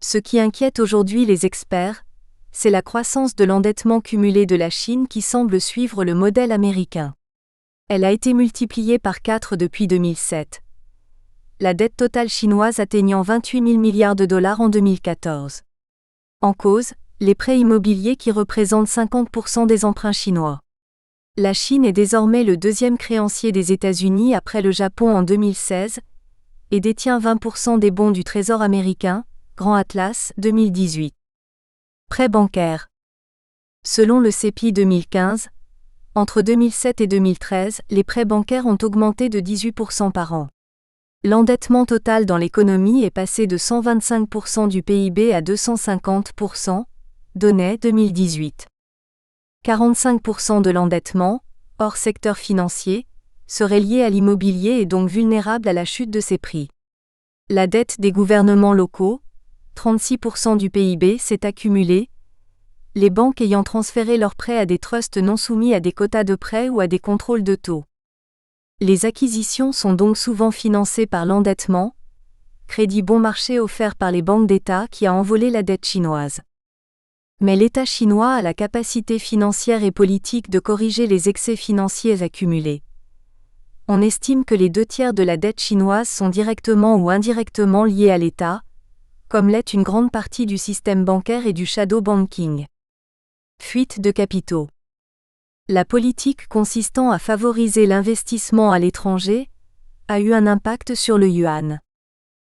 Ce qui inquiète aujourd'hui les experts, c'est la croissance de l'endettement cumulé de la Chine qui semble suivre le modèle américain. Elle a été multipliée par 4 depuis 2007. La dette totale chinoise atteignant 28 000 milliards de dollars en 2014. En cause, les prêts immobiliers qui représentent 50% des emprunts chinois. La Chine est désormais le deuxième créancier des États-Unis après le Japon en 2016 et détient 20% des bons du Trésor américain, Grand Atlas 2018. Prêts bancaires. Selon le CPI 2015, entre 2007 et 2013, les prêts bancaires ont augmenté de 18% par an. L'endettement total dans l'économie est passé de 125% du PIB à 250%, données 2018. 45% de l'endettement, hors secteur financier, serait lié à l'immobilier et donc vulnérable à la chute de ses prix. La dette des gouvernements locaux, 36% du PIB, s'est accumulée, les banques ayant transféré leurs prêts à des trusts non soumis à des quotas de prêts ou à des contrôles de taux. Les acquisitions sont donc souvent financées par l'endettement, crédit bon marché offert par les banques d'État qui a envolé la dette chinoise. Mais l'État chinois a la capacité financière et politique de corriger les excès financiers accumulés. On estime que les 2/3 de la dette chinoise sont directement ou indirectement liés à l'État, comme l'est une grande partie du système bancaire et du shadow banking. Fuite de capitaux. La politique consistant à favoriser l'investissement à l'étranger a eu un impact sur le yuan.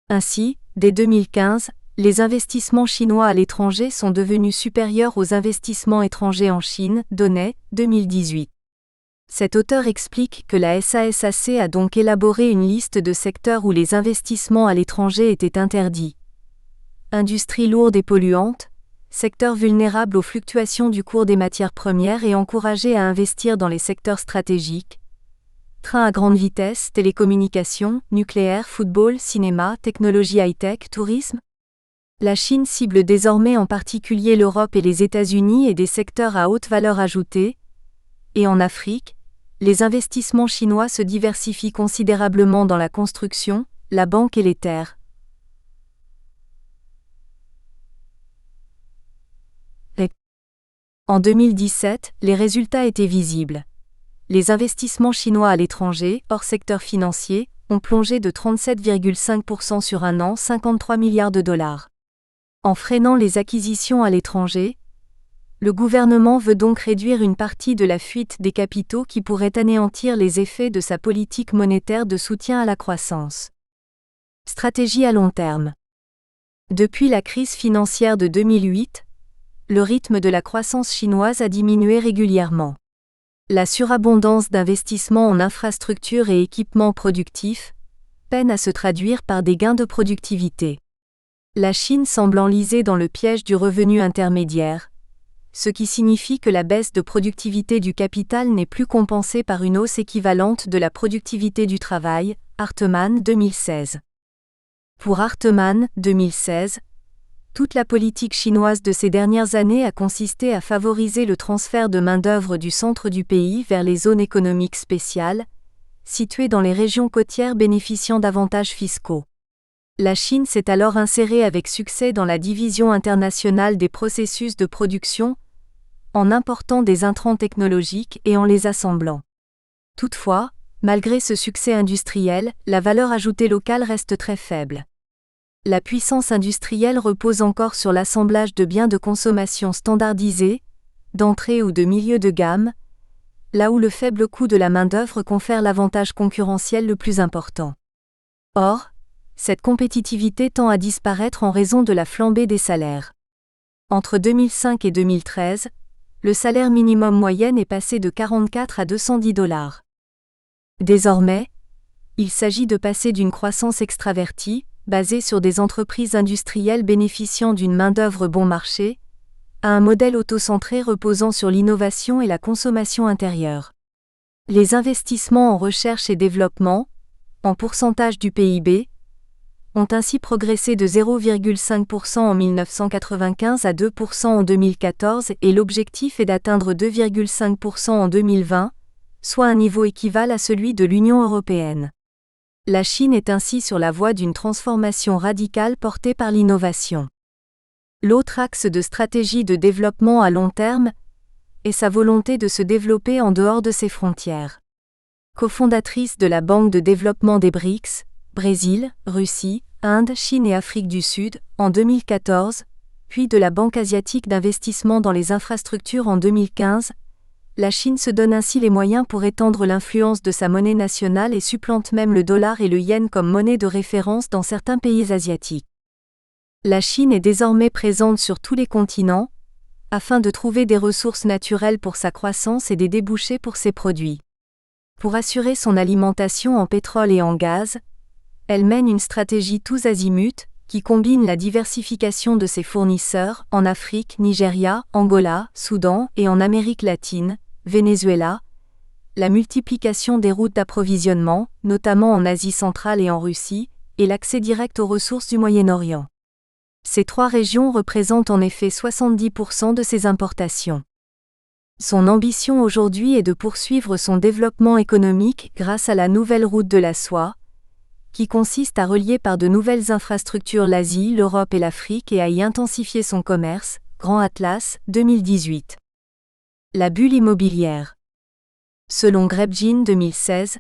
Ainsi, dès 2015, les investissements chinois à l'étranger sont devenus supérieurs aux investissements étrangers en Chine, donnait 2018. Cet auteur explique que la SASAC a donc élaboré une liste de secteurs où les investissements à l'étranger étaient interdits. Industrie lourde et polluante, secteurs vulnérables aux fluctuations du cours des matières premières et encouragés à investir dans les secteurs stratégiques. Trains à grande vitesse, télécommunications, nucléaire, football, cinéma, technologie high-tech, tourisme. La Chine cible désormais en particulier l'Europe et les États-Unis et des secteurs à haute valeur ajoutée. Et en Afrique, les investissements chinois se diversifient considérablement dans la construction, la banque et les terres. En 2017, les résultats étaient visibles. Les investissements chinois à l'étranger, hors secteur financier, ont plongé de 37,5% sur un an, 53 milliards de dollars. En freinant les acquisitions à l'étranger, le gouvernement veut donc réduire une partie de la fuite des capitaux qui pourrait anéantir les effets de sa politique monétaire de soutien à la croissance. Stratégie à long terme. Depuis la crise financière de 2008, le rythme de la croissance chinoise a diminué régulièrement. La surabondance d'investissements en infrastructures et équipements productifs peine à se traduire par des gains de productivité. La Chine semble enlisée dans le piège du revenu intermédiaire, ce qui signifie que la baisse de productivité du capital n'est plus compensée par une hausse équivalente de la productivité du travail, Hartman 2016. Pour Hartman 2016, toute la politique chinoise de ces dernières années a consisté à favoriser le transfert de main-d'œuvre du centre du pays vers les zones économiques spéciales, situées dans les régions côtières bénéficiant d'avantages fiscaux. La Chine s'est alors insérée avec succès dans la division internationale des processus de production, en important des intrants technologiques et en les assemblant. Toutefois, malgré ce succès industriel, la valeur ajoutée locale reste très faible. La puissance industrielle repose encore sur l'assemblage de biens de consommation standardisés, d'entrée ou de milieu de gamme, là où le faible coût de la main-d'œuvre confère l'avantage concurrentiel le plus important. Or, cette compétitivité tend à disparaître en raison de la flambée des salaires. Entre 2005 et 2013, le salaire minimum moyen est passé de 44 à 210 $. Désormais, il s'agit de passer d'une croissance extravertie, basée sur des entreprises industrielles bénéficiant d'une main-d'œuvre bon marché, à un modèle autocentré reposant sur l'innovation et la consommation intérieure. Les investissements en recherche et développement, en pourcentage du PIB, ont ainsi progressé de 0,5% en 1995 à 2% en 2014 et l'objectif est d'atteindre 2,5% en 2020, soit un niveau équivalent à celui de l'Union européenne. La Chine est ainsi sur la voie d'une transformation radicale portée par l'innovation. L'autre axe de stratégie de développement à long terme est sa volonté de se développer en dehors de ses frontières. Cofondatrice de la Banque de développement des BRICS, Brésil, Russie, Inde, Chine et Afrique du Sud, en 2014, puis de la Banque asiatique d'investissement dans les infrastructures en 2015, la Chine se donne ainsi les moyens pour étendre l'influence de sa monnaie nationale et supplante même le dollar et le yen comme monnaie de référence dans certains pays asiatiques. La Chine est désormais présente sur tous les continents, afin de trouver des ressources naturelles pour sa croissance et des débouchés pour ses produits. Pour assurer son alimentation en pétrole et en gaz, elle mène une stratégie tous azimuts, qui combine la diversification de ses fournisseurs en Afrique, Nigeria, Angola, Soudan et en Amérique latine, Venezuela, la multiplication des routes d'approvisionnement, notamment en Asie centrale et en Russie, et l'accès direct aux ressources du Moyen-Orient. Ces trois régions représentent en effet 70% de ses importations. Son ambition aujourd'hui est de poursuivre son développement économique grâce à la nouvelle route de la soie, qui consiste à relier par de nouvelles infrastructures l'Asie, l'Europe et l'Afrique et à y intensifier son commerce. Grand Atlas, 2018. La bulle immobilière. Selon GrepGen 2016,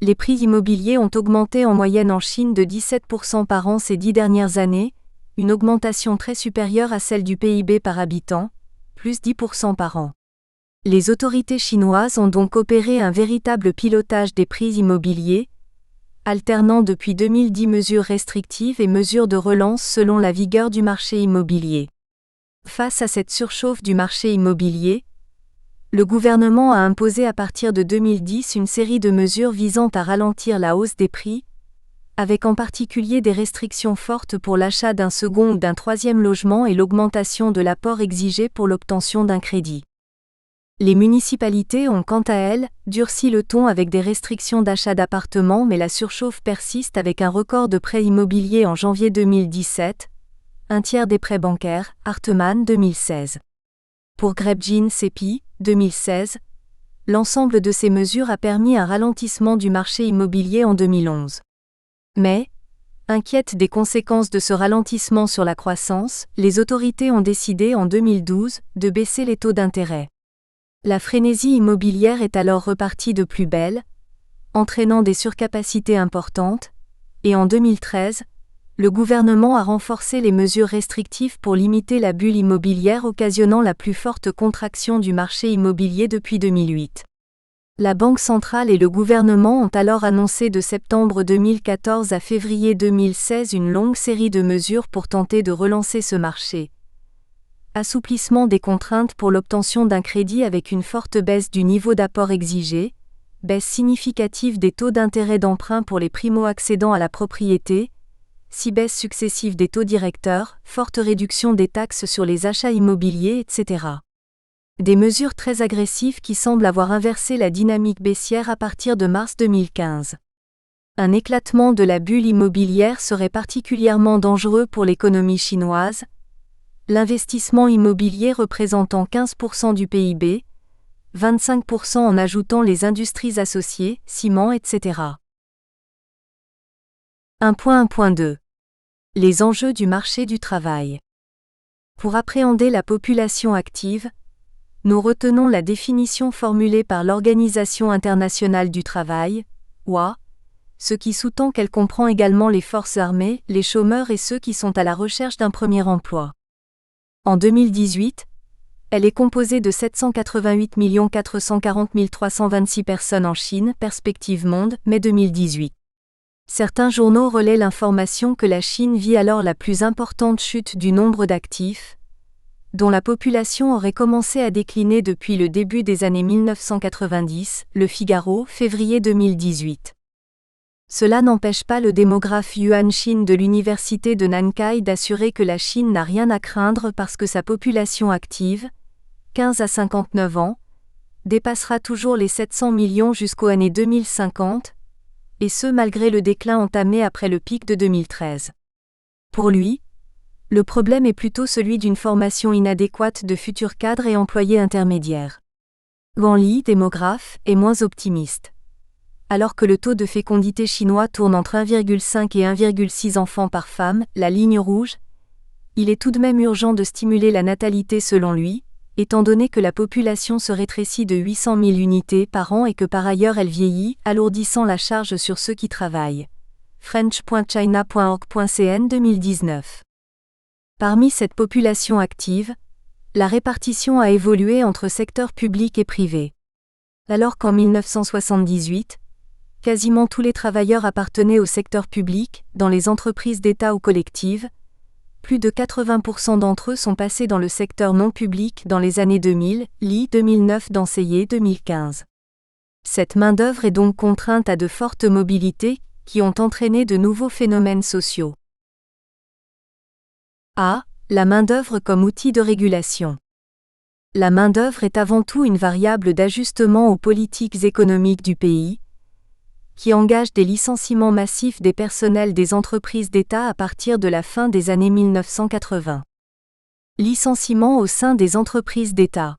les prix immobiliers ont augmenté en moyenne en Chine de 17% par an ces 10 dernières années, une augmentation très supérieure à celle du PIB par habitant, plus 10% par an. Les autorités chinoises ont donc opéré un véritable pilotage des prix immobiliers, alternant depuis 2010 mesures restrictives et mesures de relance selon la vigueur du marché immobilier. Face à cette surchauffe du marché immobilier, le gouvernement a imposé à partir de 2010 une série de mesures visant à ralentir la hausse des prix, avec en particulier des restrictions fortes pour l'achat d'un second ou d'un troisième logement et l'augmentation de l'apport exigé pour l'obtention d'un crédit. Les municipalités ont quant à elles durci le ton avec des restrictions d'achat d'appartements, mais la surchauffe persiste avec un record de prêts immobiliers en janvier 2017, un tiers des prêts bancaires, Hartman 2016. Pour GrepGen CEPI, 2016, l'ensemble de ces mesures a permis un ralentissement du marché immobilier en 2011. Mais, inquiètes des conséquences de ce ralentissement sur la croissance, les autorités ont décidé en 2012 de baisser les taux d'intérêt. La frénésie immobilière est alors repartie de plus belle, entraînant des surcapacités importantes, et en 2013, le gouvernement a renforcé les mesures restrictives pour limiter la bulle immobilière occasionnant la plus forte contraction du marché immobilier depuis 2008. La Banque centrale et le gouvernement ont alors annoncé de septembre 2014 à février 2016 une longue série de mesures pour tenter de relancer ce marché. Assouplissement des contraintes pour l'obtention d'un crédit avec une forte baisse du niveau d'apport exigé, baisse significative des taux d'intérêt d'emprunt pour les primo-accédants à la propriété, 6 baisses successives des taux directeurs, forte réduction des taxes sur les achats immobiliers, etc. Des mesures très agressives qui semblent avoir inversé la dynamique baissière à partir de mars 2015. Un éclatement de la bulle immobilière serait particulièrement dangereux pour l'économie chinoise, l'investissement immobilier représentant 15% du PIB, 25% en ajoutant les industries associées, ciment, etc. 1.1.2. Les enjeux du marché du travail. Pour appréhender la population active, nous retenons la définition formulée par l'Organisation internationale du travail, OIT, ce qui sous-tend qu'elle comprend également les forces armées, les chômeurs et ceux qui sont à la recherche d'un premier emploi. En 2018, elle est composée de 788 440 326 personnes en Chine, Perspective Monde, mai 2018. Certains journaux relaient l'information que la Chine vit alors la plus importante chute du nombre d'actifs, dont la population aurait commencé à décliner depuis le début des années 1990, Le Figaro, février 2018. Cela n'empêche pas le démographe Yuan Xin de l'université de Nankai d'assurer que la Chine n'a rien à craindre parce que sa population active, 15 à 59 ans, dépassera toujours les 700 millions jusqu'aux années 2050, et ce malgré le déclin entamé après le pic de 2013. Pour lui, le problème est plutôt celui d'une formation inadéquate de futurs cadres et employés intermédiaires. Wang Li, démographe, est moins optimiste. Alors que le taux de fécondité chinois tourne entre 1,5 et 1,6 enfants par femme, la ligne rouge, il est tout de même urgent de stimuler la natalité selon lui, étant donné que la population se rétrécit de 800 000 unités par an et que par ailleurs elle vieillit, alourdissant la charge sur ceux qui travaillent. French.china.org.cn 2019. Parmi cette population active, la répartition a évolué entre secteur public et privé. Alors qu'en 1978, quasiment tous les travailleurs appartenaient au secteur public, dans les entreprises d'État ou collectives, plus de 80% d'entre eux sont passés dans le secteur non public dans les années 2000, Li 2009 d'Anseillé 2015. Cette main-d'œuvre est donc contrainte à de fortes mobilités, qui ont entraîné de nouveaux phénomènes sociaux. A. La main-d'œuvre comme outil de régulation. La main-d'œuvre est avant tout une variable d'ajustement aux politiques économiques du pays, qui engage des licenciements massifs des personnels des entreprises d'État à partir de la fin des années 1980. Licenciements au sein des entreprises d'État.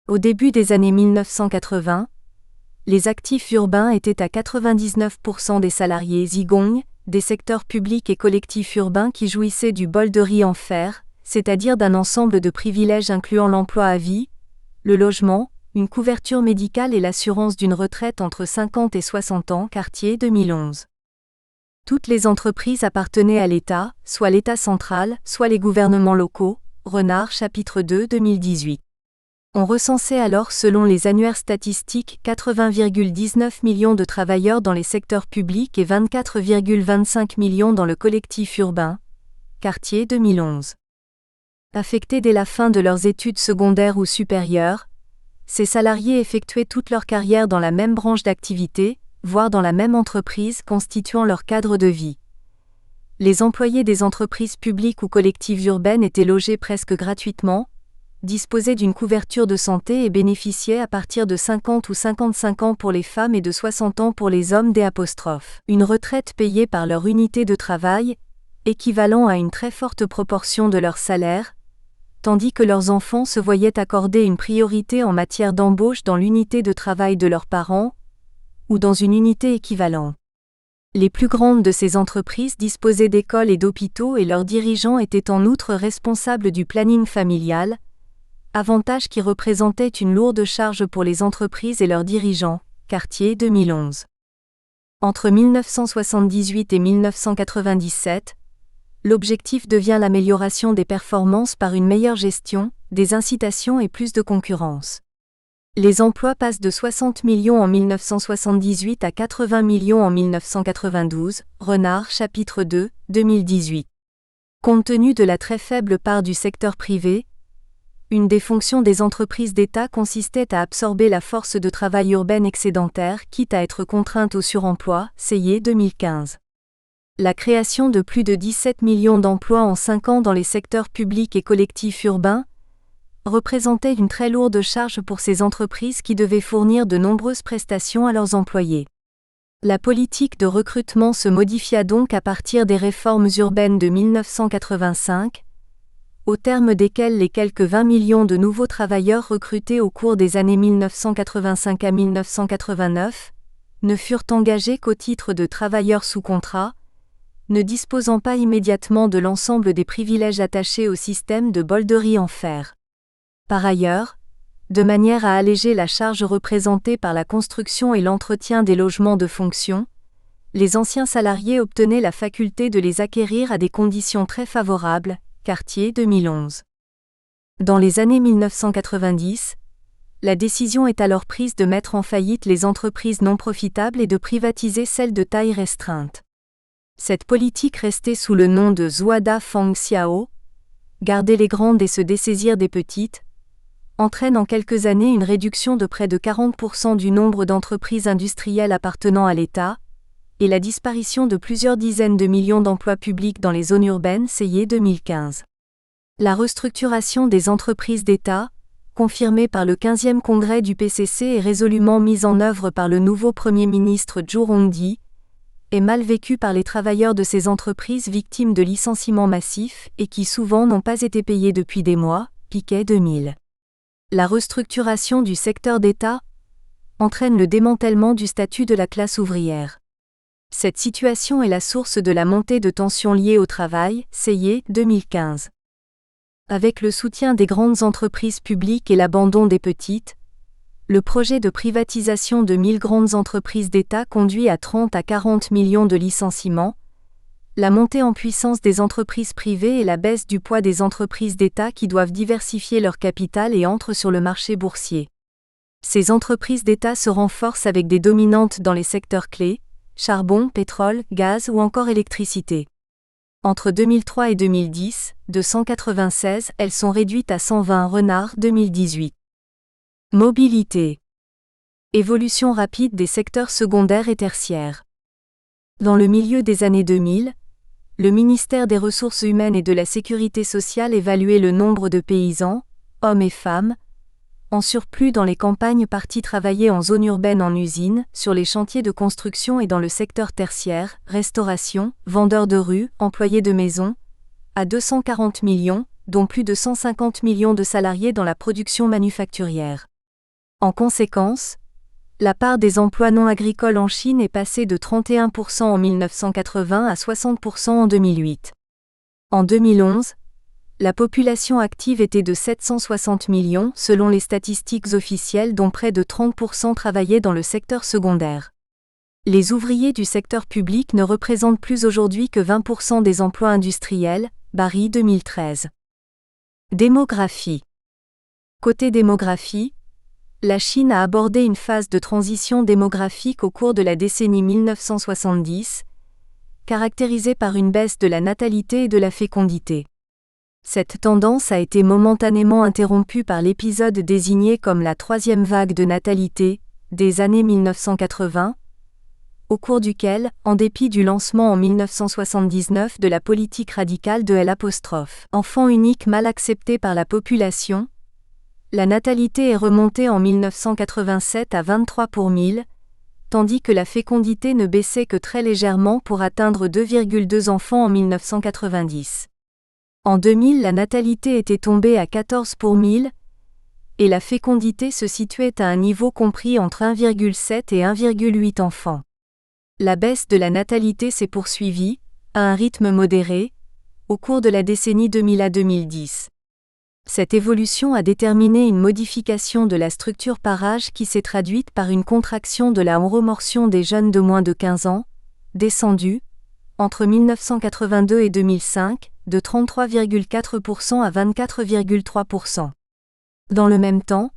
Au début des années 1980, les actifs urbains étaient à 99% des salariés zigong, des secteurs publics et collectifs urbains qui jouissaient du bol de riz en fer, c'est-à-dire d'un ensemble de privilèges incluant l'emploi à vie, le logement, une couverture médicale et l'assurance d'une retraite entre 50 et 60 ans. Cartier 2011. Toutes les entreprises appartenaient à l'État, soit l'État central, soit les gouvernements locaux. Renard chapitre 2 2018. On recensait alors selon les annuaires statistiques 80,19 millions de travailleurs dans les secteurs publics et 24,25 millions dans le collectif urbain. Cartier 2011. Affectés dès la fin de leurs études secondaires ou supérieures, ces salariés effectuaient toute leur carrière dans la même branche d'activité, voire dans la même entreprise constituant leur cadre de vie. Les employés des entreprises publiques ou collectives urbaines étaient logés presque gratuitement, disposaient d'une couverture de santé et bénéficiaient à partir de 50 ou 55 ans pour les femmes et de 60 ans pour les hommes une retraite payée par leur unité de travail, équivalent à une très forte proportion de leur salaire, tandis que leurs enfants se voyaient accorder une priorité en matière d'embauche dans l'unité de travail de leurs parents, ou dans une unité équivalente. Les plus grandes de ces entreprises disposaient d'écoles et d'hôpitaux et leurs dirigeants étaient en outre responsables du planning familial, avantage qui représentait une lourde charge pour les entreprises et leurs dirigeants. Cartier 2011. Entre 1978 et 1997, l'objectif devient l'amélioration des performances par une meilleure gestion, des incitations et plus de concurrence. Les emplois passent de 60 millions en 1978 à 80 millions en 1992. Renard chapitre 2, 2018. Compte tenu de la très faible part du secteur privé, une des fonctions des entreprises d'État consistait à absorber la force de travail urbaine excédentaire, quitte à être contrainte au suremploi. Seillet 2015. La création de plus de 17 millions d'emplois en 5 ans dans les secteurs publics et collectifs urbains représentait une très lourde charge pour ces entreprises qui devaient fournir de nombreuses prestations à leurs employés. La politique de recrutement se modifia donc à partir des réformes urbaines de 1985, au terme desquelles les quelques 20 millions de nouveaux travailleurs recrutés au cours des années 1985 à 1989 ne furent engagés qu'au titre de travailleurs sous contrat, ne disposant pas immédiatement de l'ensemble des privilèges attachés au système de bol de riz en fer. Par ailleurs, de manière à alléger la charge représentée par la construction et l'entretien des logements de fonction, les anciens salariés obtenaient la faculté de les acquérir à des conditions très favorables. Cartier 2011. Dans les années 1990, la décision est alors prise de mettre en faillite les entreprises non profitables et de privatiser celles de taille restreinte. Cette politique restée sous le nom de Zuada Fang Xiao, garder les grandes et se dessaisir des petites, entraîne en quelques années une réduction de près de 40% du nombre d'entreprises industrielles appartenant à l'État, et la disparition de plusieurs dizaines de millions d'emplois publics dans les zones urbaines. Seillet 2015. La restructuration des entreprises d'État, confirmée par le 15e congrès du PCC et résolument mise en œuvre par le nouveau Premier ministre Zhou Rongji, est mal vécue par les travailleurs de ces entreprises victimes de licenciements massifs et qui souvent n'ont pas été payés depuis des mois. Piquet 2000. La restructuration du secteur d'État entraîne le démantèlement du statut de la classe ouvrière. Cette situation est la source de la montée de tensions liées au travail. Seillet 2015. Avec le soutien des grandes entreprises publiques et l'abandon des petites, le projet de privatisation de 1000 grandes entreprises d'État conduit à 30 à 40 millions de licenciements, la montée en puissance des entreprises privées et la baisse du poids des entreprises d'État qui doivent diversifier leur capital et entrent sur le marché boursier. Ces entreprises d'État se renforcent avec des dominantes dans les secteurs clés, charbon, pétrole, gaz ou encore électricité. Entre 2003 et 2010, de 196, elles sont réduites à 120. Renard 2018. Mobilité. Évolution rapide des secteurs secondaires et tertiaires. Dans le milieu des années 2000, le ministère des Ressources humaines et de la Sécurité sociale évaluait le nombre de paysans, hommes et femmes, en surplus dans les campagnes partis travailler en zone urbaine en usine, sur les chantiers de construction et dans le secteur tertiaire, restauration, vendeurs de rue, employés de maison, à 240 millions, dont plus de 150 millions de salariés dans la production manufacturière. En conséquence, la part des emplois non agricoles en Chine est passée de 31% en 1980 à 60% en 2008. En 2011, la population active était de 760 millions selon les statistiques officielles, dont près de 30% travaillaient dans le secteur secondaire. Les ouvriers du secteur public ne représentent plus aujourd'hui que 20% des emplois industriels, Bari 2013. Démographie. Côté démographie, la Chine a abordé une phase de transition démographique au cours de la décennie 1970, caractérisée par une baisse de la natalité et de la fécondité. Cette tendance a été momentanément interrompue par l'épisode désigné comme la troisième vague de natalité, des années 1980, au cours duquel, en dépit du lancement en 1979 de la politique radicale de l'enfant unique mal accepté par la population, la natalité est remontée en 1987 à 23 pour 1000, tandis que la fécondité ne baissait que très légèrement pour atteindre 2,2 enfants en 1990. En 2000, la natalité était tombée à 14 pour 1000, et la fécondité se situait à un niveau compris entre 1,7 et 1,8 enfants. La baisse de la natalité s'est poursuivie, à un rythme modéré, au cours de la décennie 2000 à 2010. Cette évolution a déterminé une modification de la structure par âge qui s'est traduite par une contraction de la proportion des jeunes de moins de 15 ans, descendue, entre 1982 et 2005, de 33,4% à 24,3%. Dans le même temps,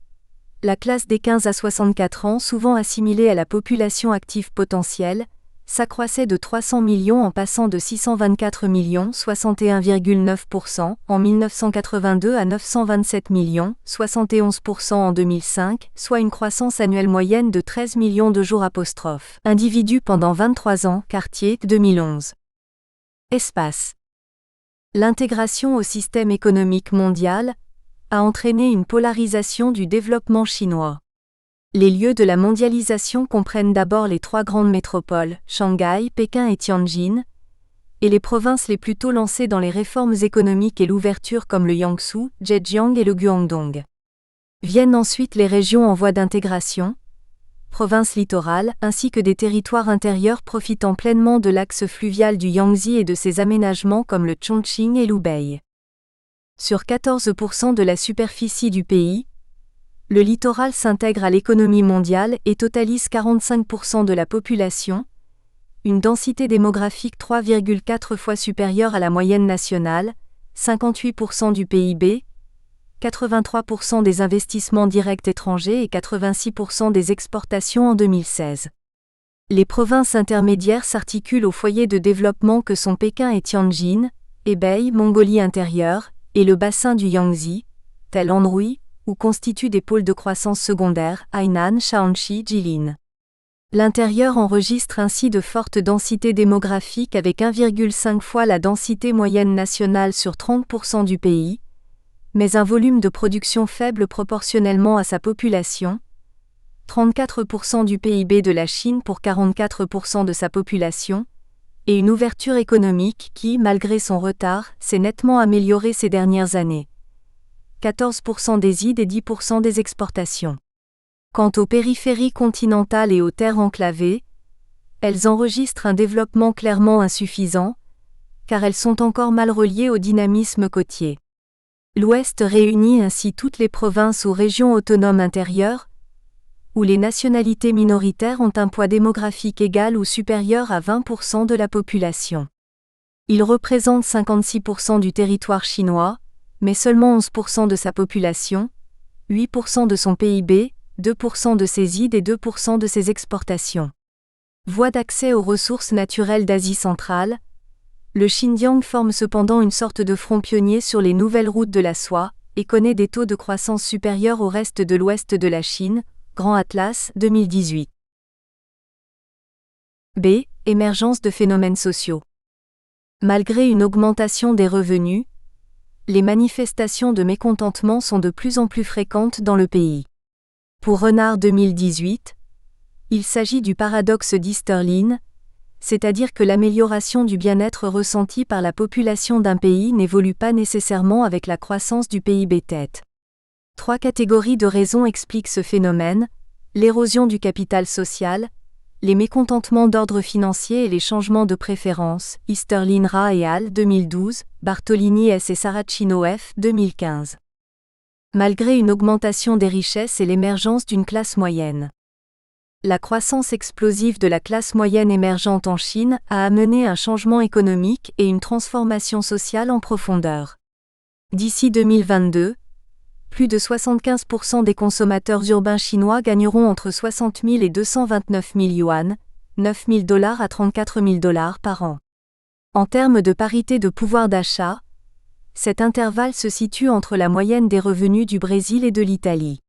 la classe des 15 à 64 ans, souvent assimilée à la population active potentielle, s'accroissait de 300 millions en passant de 624 millions, 61,9% en 1982 à 927 millions, 71% en 2005, soit une croissance annuelle moyenne de 13 millions de jours '. Individus pendant 23 ans, Cartier, 2011. Espace. L'intégration au système économique mondial a entraîné une polarisation du développement chinois. Les lieux de la mondialisation comprennent d'abord les trois grandes métropoles, Shanghai, Pékin et Tianjin, et les provinces les plus tôt lancées dans les réformes économiques et l'ouverture comme le Jiangsu, Zhejiang et le Guangdong. Viennent ensuite les régions en voie d'intégration, provinces littorales, ainsi que des territoires intérieurs profitant pleinement de l'axe fluvial du Yangtze et de ses aménagements comme le Chongqing et l'Hubei. Sur 14% de la superficie du pays, le littoral s'intègre à l'économie mondiale et totalise 45% de la population, une densité démographique 3,4 fois supérieure à la moyenne nationale, 58% du PIB, 83% des investissements directs étrangers et 86% des exportations en 2016. Les provinces intermédiaires s'articulent aux foyers de développement que sont Pékin et Tianjin, Hebei, Mongolie intérieure, et le bassin du Yangtze, tel Anhui, où constituent des pôles de croissance secondaires, Hainan, Shaanxi, Jilin. L'intérieur enregistre ainsi de fortes densités démographiques avec 1,5 fois la densité moyenne nationale sur 30% du pays, mais un volume de production faible proportionnellement à sa population, 34% du PIB de la Chine pour 44% de sa population, et une ouverture économique qui, malgré son retard, s'est nettement améliorée ces dernières années. 14% des IDE et 10% des exportations. Quant aux périphéries continentales et aux terres enclavées, elles enregistrent un développement clairement insuffisant, car elles sont encore mal reliées au dynamisme côtier. L'Ouest réunit ainsi toutes les provinces ou régions autonomes intérieures, où les nationalités minoritaires ont un poids démographique égal ou supérieur à 20% de la population. Ils représentent 56% du territoire chinois, mais seulement 11% de sa population, 8% de son PIB, 2% de ses IDE et 2% de ses exportations. Voie d'accès aux ressources naturelles d'Asie centrale, le Xinjiang forme cependant une sorte de front pionnier sur les nouvelles routes de la soie, et connaît des taux de croissance supérieurs au reste de l'ouest de la Chine, Grand Atlas, 2018. B. Émergence de phénomènes sociaux. Malgré une augmentation des revenus, les manifestations de mécontentement sont de plus en plus fréquentes dans le pays. Pour Renard 2018, il s'agit du paradoxe d'Easterlin, c'est-à-dire que l'amélioration du bien-être ressenti par la population d'un pays n'évolue pas nécessairement avec la croissance du PIB tête. 3 catégories de raisons expliquent ce phénomène: l'érosion du capital social, les mécontentements d'ordre financier et les changements de préférence. Easterlin Ra et al. 2012, Bartolini S. et Saracino F. 2015. Malgré une augmentation des richesses et l'émergence d'une classe moyenne. La croissance explosive de la classe moyenne émergente en Chine a amené un changement économique et une transformation sociale en profondeur. D'ici 2022, plus de 75% des consommateurs urbains chinois gagneront entre 60 000 et 229 000 yuan, 9 000 $ à 34 000 $ par an. En termes de parité de pouvoir d'achat, cet intervalle se situe entre la moyenne des revenus du Brésil et de l'Italie.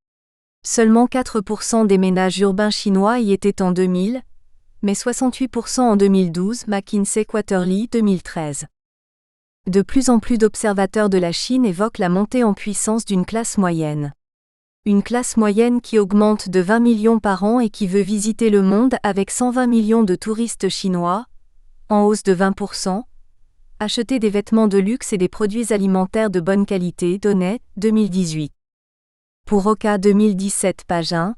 Seulement 4% des ménages urbains chinois y étaient en 2000, mais 68% en 2012. McKinsey Quarterly 2013. De plus en plus d'observateurs de la Chine évoquent la montée en puissance d'une classe moyenne. Une classe moyenne qui augmente de 20 millions par an et qui veut visiter le monde avec 120 millions de touristes chinois, en hausse de 20%, acheter des vêtements de luxe et des produits alimentaires de bonne qualité. Donnet, 2018. Pour Roca 2017 page 1,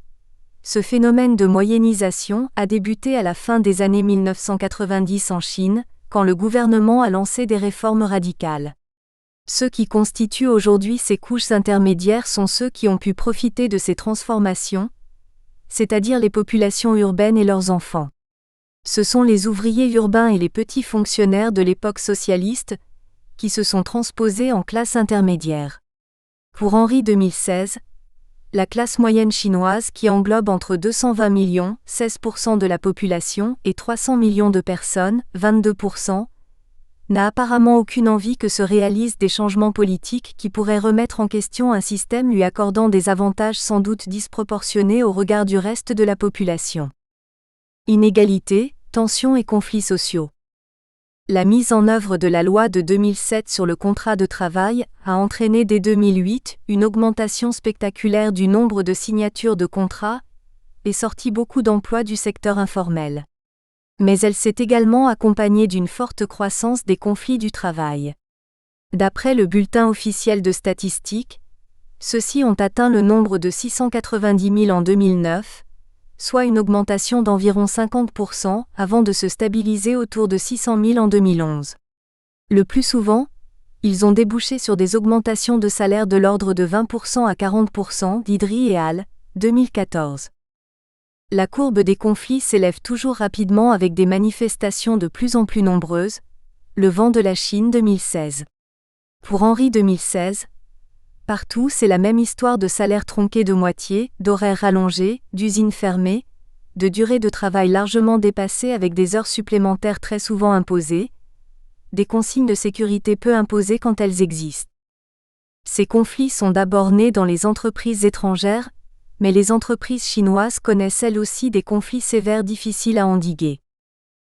ce phénomène de moyennisation a débuté à la fin des années 1990 en Chine, quand le gouvernement a lancé des réformes radicales. Ceux qui constituent aujourd'hui ces couches intermédiaires sont ceux qui ont pu profiter de ces transformations, c'est-à-dire les populations urbaines et leurs enfants. Ce sont les ouvriers urbains et les petits fonctionnaires de l'époque socialiste qui se sont transposés en classe intermédiaire. Pour Henry 2016, la classe moyenne chinoise qui englobe entre 220 millions, 16% de la population, et 300 millions de personnes, 22%, n'a apparemment aucune envie que se réalisent des changements politiques qui pourraient remettre en question un système lui accordant des avantages sans doute disproportionnés au regard du reste de la population. Inégalités, tensions et conflits sociaux. La mise en œuvre de la loi de 2007 sur le contrat de travail a entraîné dès 2008 une augmentation spectaculaire du nombre de signatures de contrats et sorti beaucoup d'emplois du secteur informel. Mais elle s'est également accompagnée d'une forte croissance des conflits du travail. D'après le bulletin officiel de statistiques, ceux-ci ont atteint le nombre de 690 000 en 2009, soit une augmentation d'environ 50% avant de se stabiliser autour de 600 000 en 2011. Le plus souvent, ils ont débouché sur des augmentations de salaire de l'ordre de 20% à 40%. d'Idri et al. 2014. La courbe des conflits s'élève toujours rapidement avec des manifestations de plus en plus nombreuses. Le vent de la Chine 2016. Pour Henry 2016, partout c'est la même histoire de salaires tronqués de moitié, d'horaires rallongés, d'usines fermées, de durées de travail largement dépassées avec des heures supplémentaires très souvent imposées, des consignes de sécurité peu imposées quand elles existent. Ces conflits sont d'abord nés dans les entreprises étrangères, mais les entreprises chinoises connaissent elles aussi des conflits sévères difficiles à endiguer.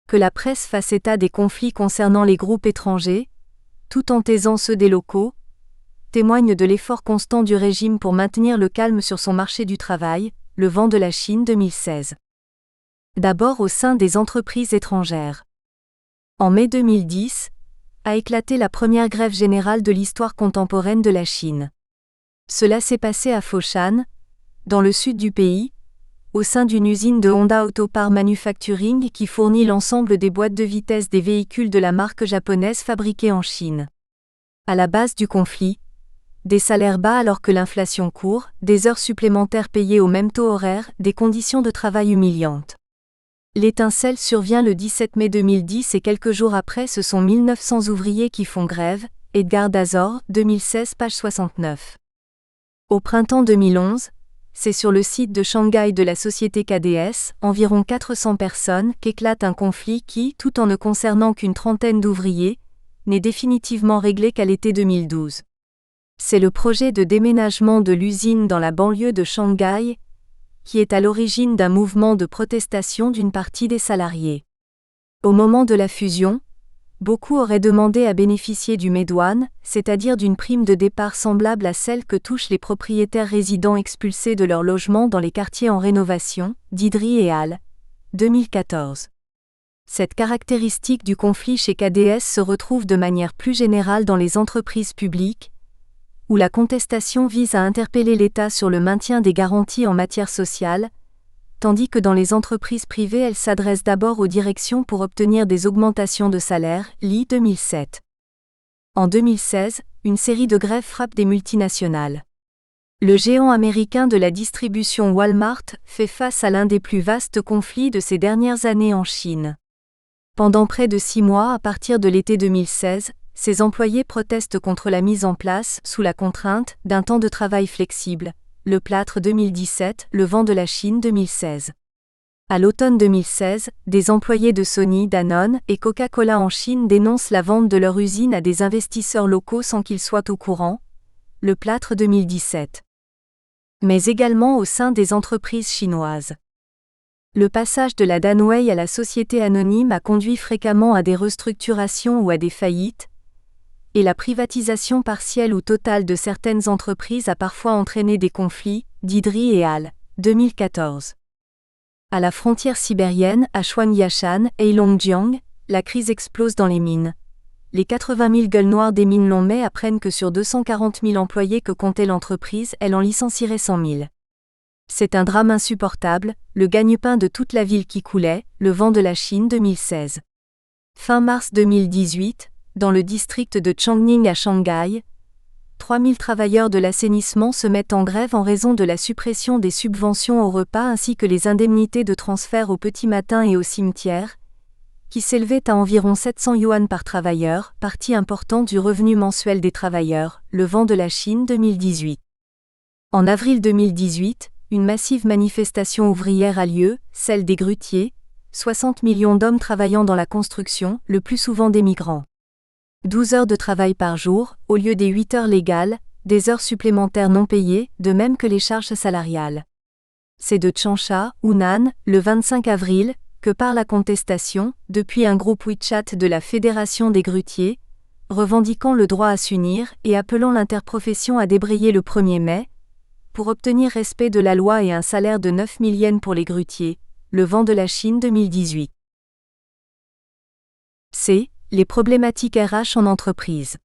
Que la presse fasse état des conflits concernant les groupes étrangers, tout en taisant ceux des locaux, témoigne de l'effort constant du régime pour maintenir le calme sur son marché du travail. Le vent de la Chine 2016. D'abord au sein des entreprises étrangères. En mai 2010, a éclaté la première grève générale de l'histoire contemporaine de la Chine. Cela s'est passé à Foshan, dans le sud du pays, au sein d'une usine de Honda Autopart Manufacturing qui fournit l'ensemble des boîtes de vitesse des véhicules de la marque japonaise fabriqués en Chine. À la base du conflit, des salaires bas alors que l'inflation court, des heures supplémentaires payées au même taux horaire, des conditions de travail humiliantes. L'étincelle survient le 17 mai 2010 et quelques jours après ce sont 1900 ouvriers qui font grève. Edgar Dazor, 2016 page 69. Au printemps 2011, c'est sur le site de Shanghai de la société KDS, environ 400 personnes, qu'éclate un conflit qui, tout en ne concernant qu'une trentaine d'ouvriers, n'est définitivement réglé qu'à l'été 2012. C'est le projet de déménagement de l'usine dans la banlieue de Shanghai qui est à l'origine d'un mouvement de protestation d'une partie des salariés. Au moment de la fusion, beaucoup auraient demandé à bénéficier du Meidouan, c'est-à-dire d'une prime de départ semblable à celle que touchent les propriétaires résidents expulsés de leur logement dans les quartiers en rénovation. d'Idri et al. 2014. Cette caractéristique du conflit chez KDS se retrouve de manière plus générale dans les entreprises publiques, où la contestation vise à interpeller l'État sur le maintien des garanties en matière sociale, tandis que dans les entreprises privées elle s'adresse d'abord aux directions pour obtenir des augmentations de salaire, lit 2007. En 2016, une série de grèves frappe des multinationales. Le géant américain de la distribution Walmart fait face à l'un des plus vastes conflits de ces dernières années en Chine. Pendant près de 6 mois à partir de l'été 2016, ses employés protestent contre la mise en place, sous la contrainte, d'un temps de travail flexible, le plâtre 2017, le vent de la Chine 2016. À l'automne 2016, des employés de Sony, Danone et Coca-Cola en Chine dénoncent la vente de leur usine à des investisseurs locaux sans qu'ils soient au courant, le plâtre 2017. Mais également au sein des entreprises chinoises. Le passage de la Danwei à la société anonyme a conduit fréquemment à des restructurations ou à des faillites, et la privatisation partielle ou totale de certaines entreprises a parfois entraîné des conflits, d'Idri et al. 2014. À la frontière sibérienne, à Shuangyashan et Heilongjiang, la crise explose dans les mines. Les 80 000 gueules noires des mines Longmei apprennent que sur 240 000 employés que comptait l'entreprise, elle en licencierait 100 000. C'est un drame insupportable, le gagne-pain de toute la ville qui coulait, le vent de la Chine 2016. Fin mars 2018, dans le district de Chongqing à Shanghai, 3 000 travailleurs de l'assainissement se mettent en grève en raison de la suppression des subventions au repas ainsi que les indemnités de transfert au petit matin et au cimetière, qui s'élevaient à environ 700 yuan par travailleur, partie importante du revenu mensuel des travailleurs, le vent de la Chine 2018. En avril 2018, une massive manifestation ouvrière a lieu, celle des grutiers, 60 millions d'hommes travaillant dans la construction, le plus souvent des migrants. 12 heures de travail par jour, au lieu des 8 heures légales, des heures supplémentaires non payées, de même que les charges salariales. C'est de Changsha, Hunan, le 25 avril, que part la contestation, depuis un groupe WeChat de la Fédération des grutiers, revendiquant le droit à s'unir et appelant l'interprofession à débrayer le 1er mai, pour obtenir respect de la loi et un salaire de 9 000 yens pour les grutiers, le vent de la Chine 2018. C. Les problématiques RH en entreprise.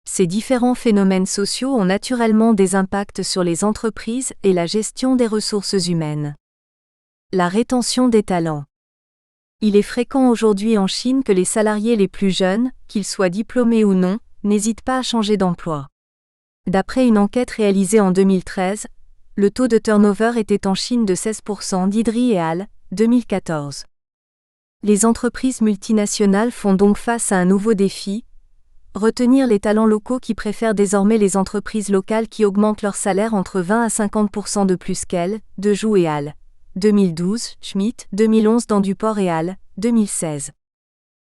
Ces différents phénomènes sociaux ont naturellement des impacts sur les entreprises et la gestion des ressources humaines. La rétention des talents. Il est fréquent aujourd'hui en Chine que les salariés les plus jeunes, qu'ils soient diplômés ou non, n'hésitent pas à changer d'emploi. D'après une enquête réalisée en 2013, le taux de turnover était en Chine de 16% d'Idri et al. 2014. Les entreprises multinationales font donc face à un nouveau défi, retenir les talents locaux qui préfèrent désormais les entreprises locales qui augmentent leur salaire entre 20 à 50% de plus qu'elles, de Zhou et al. 2012, Schmidt, 2011 dans Duport et al. 2016.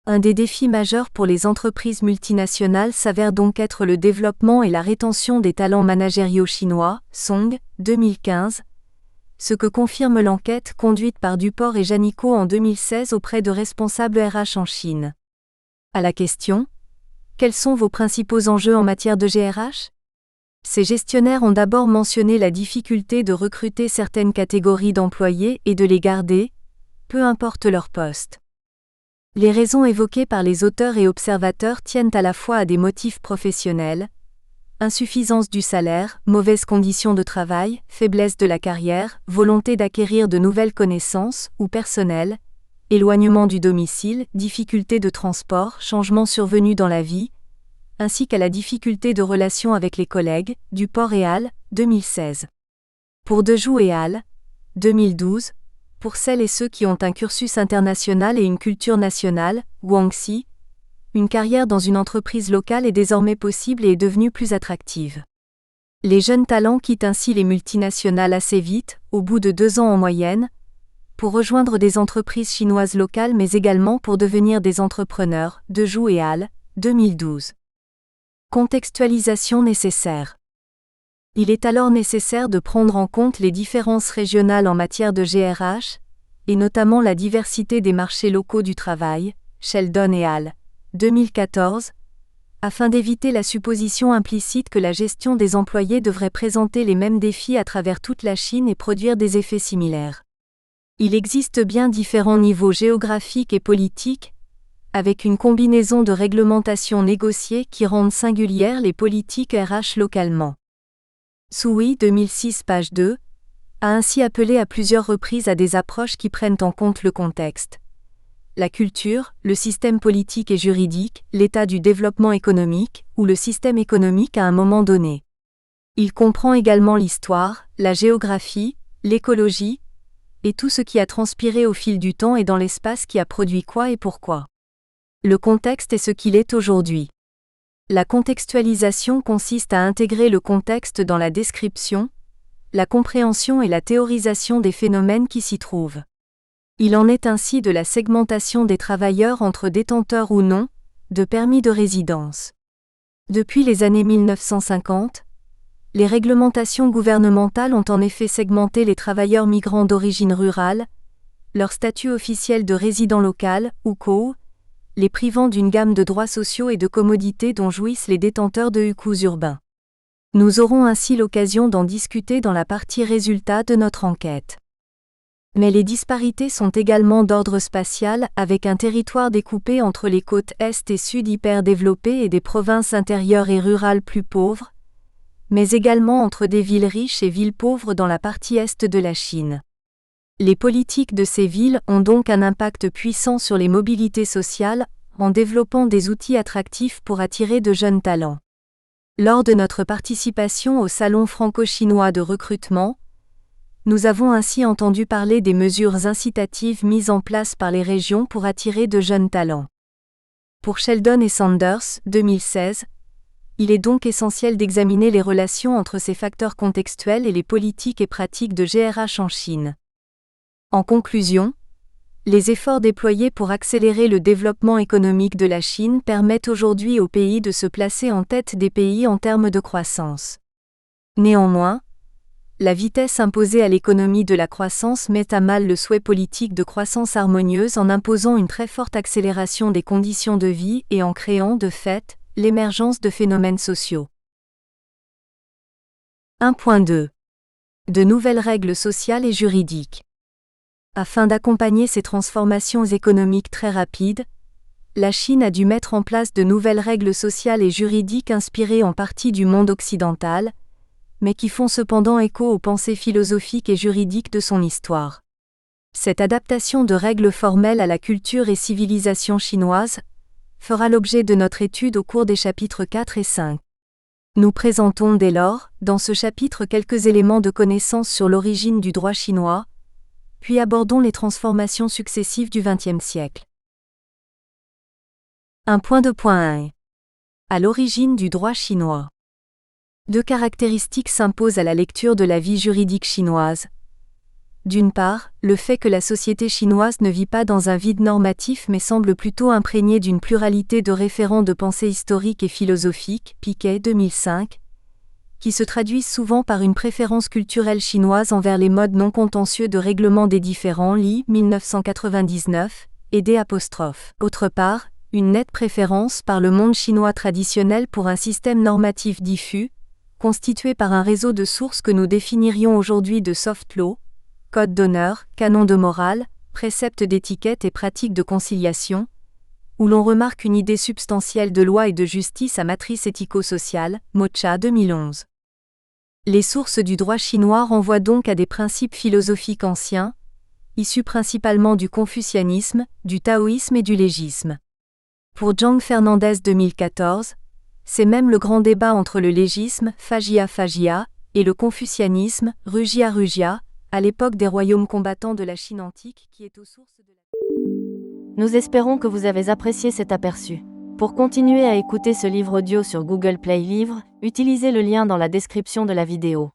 Un des défis majeurs pour les entreprises multinationales s'avère donc être le développement et la rétention des talents managériaux chinois, Song, 2015, ce que confirme l'enquête conduite par Duport et Janico en 2016 auprès de responsables RH en Chine. À la question « Quels sont vos principaux enjeux en matière de GRH ?» Ces gestionnaires ont d'abord mentionné la difficulté de recruter certaines catégories d'employés et de les garder, peu importe leur poste. Les raisons évoquées par les auteurs et observateurs tiennent à la fois à des motifs professionnels, insuffisance du salaire, mauvaises conditions de travail, faiblesse de la carrière, volonté d'acquérir de nouvelles connaissances, ou personnelles, éloignement du domicile, difficultés de transport, changements survenus dans la vie, ainsi qu'à la difficulté de relation avec les collègues, Duport et al. 2016. Pour Dezhou et al. 2012, pour celles et ceux qui ont un cursus international et une culture nationale, Guangxi, une carrière dans une entreprise locale est désormais possible et est devenue plus attractive. Les jeunes talents quittent ainsi les multinationales assez vite, au bout de 2 ans en moyenne, pour rejoindre des entreprises chinoises locales mais également pour devenir des entrepreneurs, Dezhou et al. 2012. Contextualisation nécessaire. Il est alors nécessaire de prendre en compte les différences régionales en matière de GRH, et notamment la diversité des marchés locaux du travail, Sheldon et al. 2014, afin d'éviter la supposition implicite que la gestion des employés devrait présenter les mêmes défis à travers toute la Chine et produire des effets similaires. Il existe bien différents niveaux géographiques et politiques, avec une combinaison de réglementations négociées qui rendent singulières les politiques RH localement. Tsui 2006 page 2 a ainsi appelé à plusieurs reprises à des approches qui prennent en compte le contexte, la culture, le système politique et juridique, l'état du développement économique, ou le système économique à un moment donné. Il comprend également l'histoire, la géographie, l'écologie, et tout ce qui a transpiré au fil du temps et dans l'espace qui a produit quoi et pourquoi. Le contexte est ce qu'il est aujourd'hui. La contextualisation consiste à intégrer le contexte dans la description, la compréhension et la théorisation des phénomènes qui s'y trouvent. Il en est ainsi de la segmentation des travailleurs entre détenteurs ou non de permis de résidence. Depuis les années 1950, les réglementations gouvernementales ont en effet segmenté les travailleurs migrants d'origine rurale, leur statut officiel de résident local, ou CO, les privant d'une gamme de droits sociaux et de commodités dont jouissent les détenteurs de HUCUS urbains. Nous aurons ainsi l'occasion d'en discuter dans la partie résultat de notre enquête. Mais les disparités sont également d'ordre spatial, avec un territoire découpé entre les côtes est et sud hyper développées et des provinces intérieures et rurales plus pauvres, mais également entre des villes riches et villes pauvres dans la partie est de la Chine. Les politiques de ces villes ont donc un impact puissant sur les mobilités sociales, en développant des outils attractifs pour attirer de jeunes talents. Lors de notre participation au Salon franco-chinois de recrutement, nous avons ainsi entendu parler des mesures incitatives mises en place par les régions pour attirer de jeunes talents. Pour Sheldon et Sanders, 2016, il est donc essentiel d'examiner les relations entre ces facteurs contextuels et les politiques et pratiques de GRH en Chine. En conclusion, les efforts déployés pour accélérer le développement économique de la Chine permettent aujourd'hui au pays de se placer en tête des pays en termes de croissance. Néanmoins, la vitesse imposée à l'économie de la croissance met à mal le souhait politique de croissance harmonieuse en imposant une très forte accélération des conditions de vie et en créant, de fait, l'émergence de phénomènes sociaux. 1.2. De nouvelles règles sociales et juridiques. Afin d'accompagner ces transformations économiques très rapides, la Chine a dû mettre en place de nouvelles règles sociales et juridiques inspirées en partie du monde occidental, mais qui font cependant écho aux pensées philosophiques et juridiques de son histoire. Cette adaptation de règles formelles à la culture et civilisation chinoise fera l'objet de notre étude au cours des chapitres 4 et 5. Nous présentons dès lors, dans ce chapitre, quelques éléments de connaissance sur l'origine du droit chinois, puis abordons les transformations successives du XXe siècle. 1.2.1. À l'origine du droit chinois. Deux caractéristiques s'imposent à la lecture de la vie juridique chinoise. D'une part, le fait que la société chinoise ne vit pas dans un vide normatif mais semble plutôt imprégnée d'une pluralité de référents de pensée historique et philosophique, Piquet 2005, qui se traduisent souvent par une préférence culturelle chinoise envers les modes non contentieux de règlement des différends, Li 1999, et D'. Autre part, une nette préférence par le monde chinois traditionnel pour un système normatif diffus, constitué par un réseau de sources que nous définirions aujourd'hui de soft law, code d'honneur, canon de morale, préceptes d'étiquette et pratiques de conciliation, où l'on remarque une idée substantielle de loi et de justice à matrice éthico-sociale, Mocha 2011. Les sources du droit chinois renvoient donc à des principes philosophiques anciens, issus principalement du confucianisme, du taoïsme et du légisme. Pour Zhang Fernandez 2014, c'est même le grand débat entre le légisme, Fagia, et le confucianisme, Rugia, à l'époque des royaumes combattants de la Chine antique, qui est aux sources de la... Nous espérons que vous avez apprécié cet aperçu. Pour continuer à écouter ce livre audio sur Google Play Livres, utilisez le lien dans la description de la vidéo.